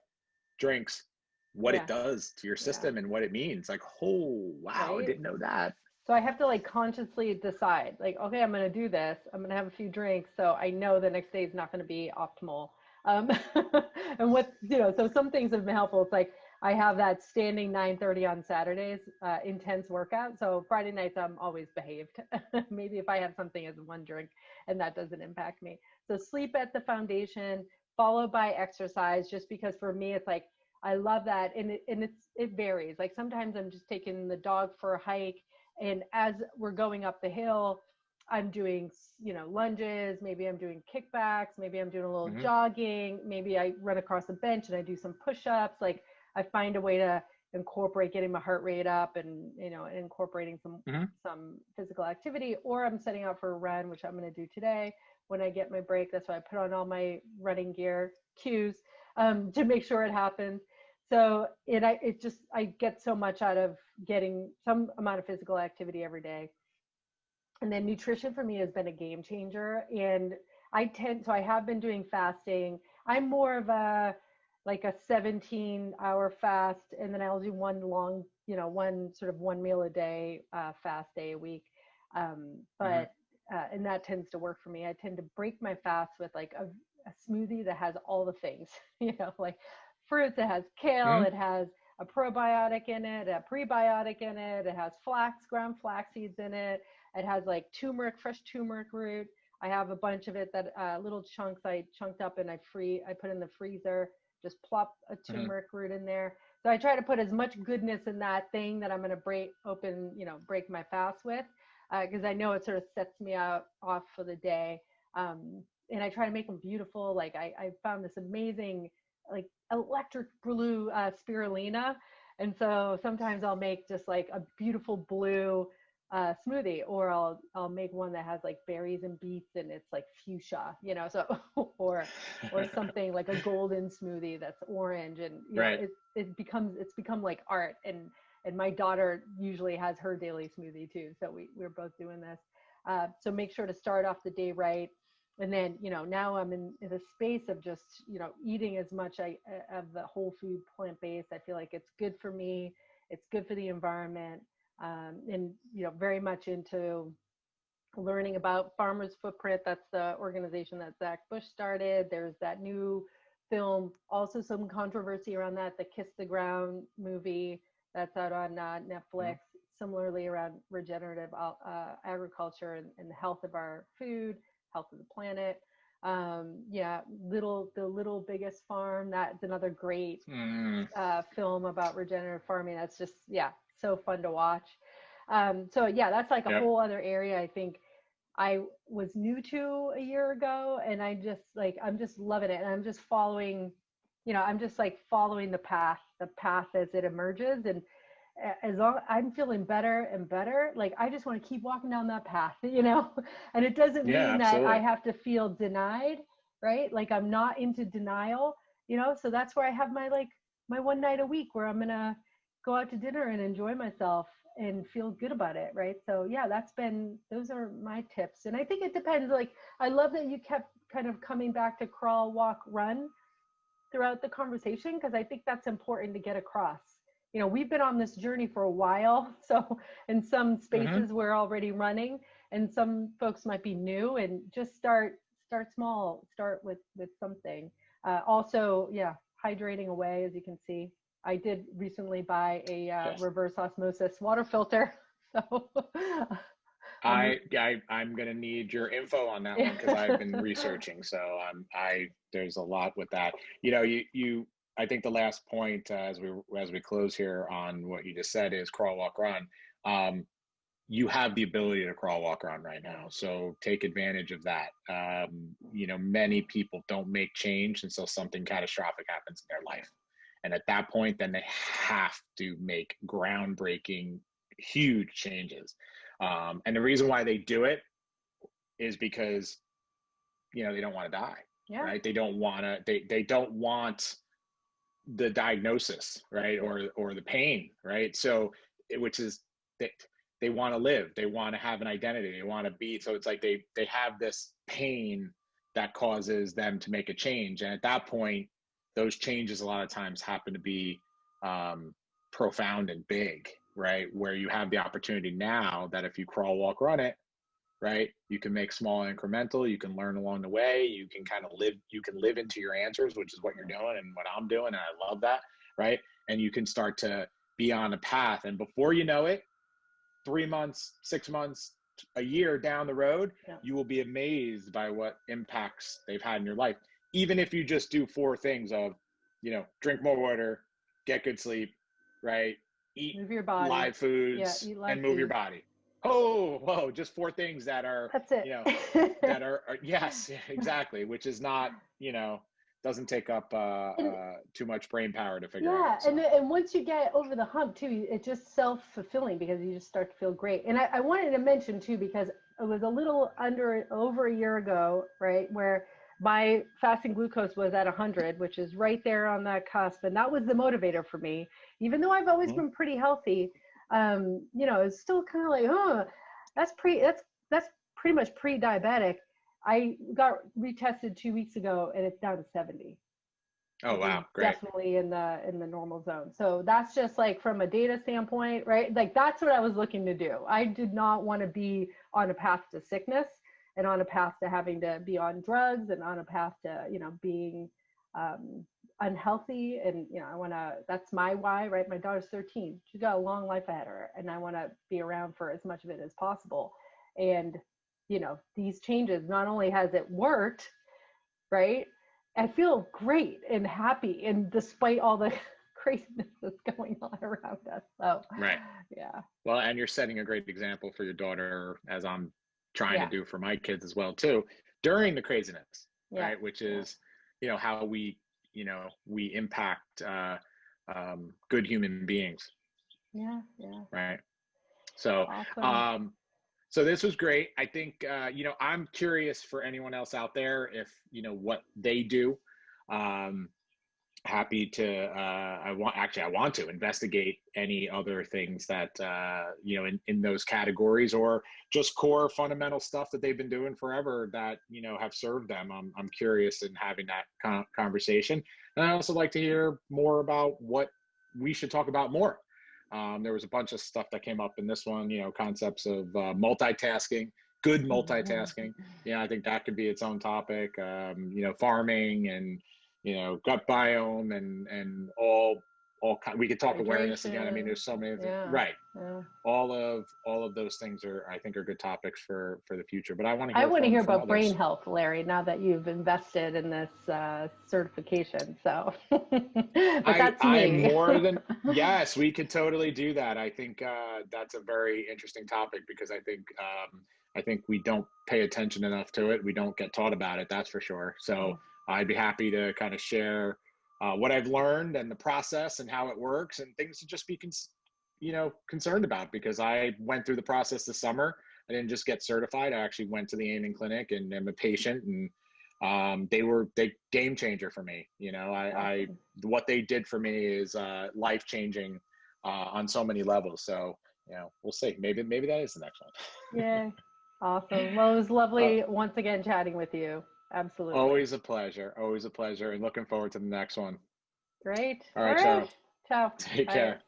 drinks, what it Yeah, does to your yeah, system and what it means. Like, oh wow, I right. didn't know that. So I have to like consciously decide, like, okay, I'm going to do this. I'm going to have a few drinks, so I know the next day is not going to be optimal. Um, and what so some things have been helpful. It's like I have that standing 9:30 on Saturdays, intense workout. So Friday nights I'm always behaved. Maybe if I have something as one drink, and that doesn't impact me. So sleep at the foundation, followed by exercise. Just because for me it's like I love that, and it varies. Like sometimes I'm just taking the dog for a hike, and as we're going up the hill, I'm doing, lunges, maybe I'm doing kickbacks, maybe I'm doing a little Hmm. jogging, maybe I run across a bench and I do some push-ups. Like I find a way to incorporate getting my heart rate up and, incorporating Hmm. some physical activity, or I'm setting out for a run, which I'm going to do today when I get my break. That's why I put on all my running gear cues, to make sure it happens. So I get so much out of getting some amount of physical activity every day. And then nutrition for me has been a game changer. And so I have been doing fasting. I'm more of like a 17-hour fast. And then I'll do one long, one sort of one meal a day, fast day a week. Hmm. And that tends to work for me. I tend to break my fast with like a smoothie that has all the things, like fruits. It has kale, Hmm. it has a probiotic in it, a prebiotic in it, it has ground flax seeds in it, it has like fresh turmeric root. I have a bunch of it that little chunks I chunked up and I put in the freezer. Just plop a Hmm. turmeric root in there. So I try to put as much goodness in that thing that I'm going to break my fast with, because I know it sort of sets me out off for the day. And I try to make them beautiful. Like I found this amazing, like electric blue spirulina, and so sometimes I'll make just like a beautiful blue smoothie, or I'll make one that has like berries and beets and it's like fuchsia, so or something like a golden smoothie that's orange, and Right. it's become like art. And my daughter usually has her daily smoothie too, so we're both doing this. So make sure to start off the day right. And then now I'm in a space of just eating as much of the whole food plant-based. I feel like it's good for me, it's good for the environment, and very much into learning about Farmers Footprint. That's the organization that Zach Bush started. There's that new film, also some controversy around that, the Kiss the Ground movie that's out on Netflix, Hmm. similarly around regenerative agriculture and the health of our food, health of the planet. Yeah, the little biggest farm. That's another great Mm. film about regenerative farming. That's just, yeah, so fun to watch. So yeah, that's like a Yep. whole other area I think I was new to a year ago, and I'm just loving it, and I'm just following, I'm just like following the path as it emerges, and as long I'm feeling better and better, like I just want to keep walking down that path, and it doesn't Yeah, mean that I absolutely. have to feel denied, right? Like I'm not into denial, so that's where I have my one night a week where I'm gonna go out to dinner and enjoy myself and feel good about it, right? So yeah, those are my tips. And I think it depends. Like I love that you kept kind of coming back to crawl, walk, run throughout the conversation, because I think that's important to get across. We've been on this journey for a while, so in some Hmm. spaces we're already running, and some folks might be new, and just start small, start with something. Also, yeah, hydrating away, as you can see. I did recently buy a Yes. reverse osmosis water filter, so I'm I'm gonna need your info on that one because I've been researching. So I there's a lot with that. You I think the last point as we close here on what you just said is crawl, walk, run. Um, you have the ability to crawl, walk, run right now. So take advantage of that. You know, many people don't make change until something catastrophic happens in their life. And at that point, then they have to make groundbreaking, huge changes. And the reason why they do it is because, you know, they don't want to die, right? They don't want to, they don't want the diagnosis, right? Or the pain, right? So, which is that they want to live, they want to have an identity, they want to be, so it's like they have this pain that causes them to make a change. And at that point, those changes a lot of times happen to be profound and big, right? Where you have the opportunity now that if you crawl, walk, run it, right, you can make small incremental, you can learn along the way, you can kind of live, you can live into your answers, which is what you're doing and what I'm doing, and I love that, right? And you can start to be on a path, and before you know it, 3 months, 6 months, a year down the road, you will be amazed by what impacts they've had in your life. Even if you just do 4 things of, you know, drink more water, get good sleep, right? Eat move your body, live foods, eat live and move foods. your body. Oh, whoa, just 4 things that are, that's it. You know, that are yes, exactly, which is not, you know, doesn't take up too much brain power to figure out. So. And once you get over the hump too, it's just self-fulfilling because you just start to feel great. And I wanted to mention too, because it was a little over a year ago, right, where my fasting glucose was at 100, which is right there on that cusp, and that was the motivator for me. Even though I've always been pretty healthy, you know, it's still kind of like, oh, that's pretty much pre-diabetic. I got retested 2 weeks ago, and it's down to 70. Oh, wow, great. Definitely in the normal zone. So that's just like from a data standpoint, right? Like that's what I was looking to do. I did not want to be on a path to sickness and on a path to having to be on drugs and on a path to, you know, being unhealthy. And, you know, that's my why, right? My daughter's 13. She's got a long life ahead of her, and I want to be around for as much of it as possible. And, you know, these changes, not only has it worked, right? I feel great and happy, and despite all the craziness that's going on around us. So, right. Yeah. Well, and you're setting a great example for your daughter, as I'm trying to do for my kids as well too, during the craziness, right? Which is, you know, how we, you know, we impact good human beings. Yeah. Right. So, awesome. So this was great. I think, you know, I'm curious for anyone else out there, if, you know, what they do. Happy to, I want to investigate any other things that, you know, in those categories, or just core fundamental stuff that they've been doing forever that, you know, have served them. I'm curious in having that conversation. And I also like to hear more about what we should talk about more. There was a bunch of stuff that came up in this one, you know, concepts of multitasking, good multitasking. Yeah, I think that could be its own topic. You know, farming and, you know, gut biome and all we could talk awareness again. I mean, there's so many right. All of those things I think are good topics for the future. But I want to hear about others. Brain health, Larry, now that you've invested in this certification. So but that's me. I'm more than yes, we could totally do that. I think that's a very interesting topic, because I think we don't pay attention enough to it. We don't get taught about it, that's for sure. So I'd be happy to kind of share what I've learned and the process and how it works, and things to just be, you know, concerned about, because I went through the process this summer. I didn't just get certified. I actually went to the aiming clinic and am a patient, and they game changer for me. You know, I what they did for me is life changing on so many levels. So, you know, we'll see. Maybe that is the next one. Yeah. Awesome. Well, it was lovely once again chatting with you. Absolutely. Always a pleasure. Always a pleasure. And looking forward to the next one. Great. All right, Cheryl. Ciao. Take care.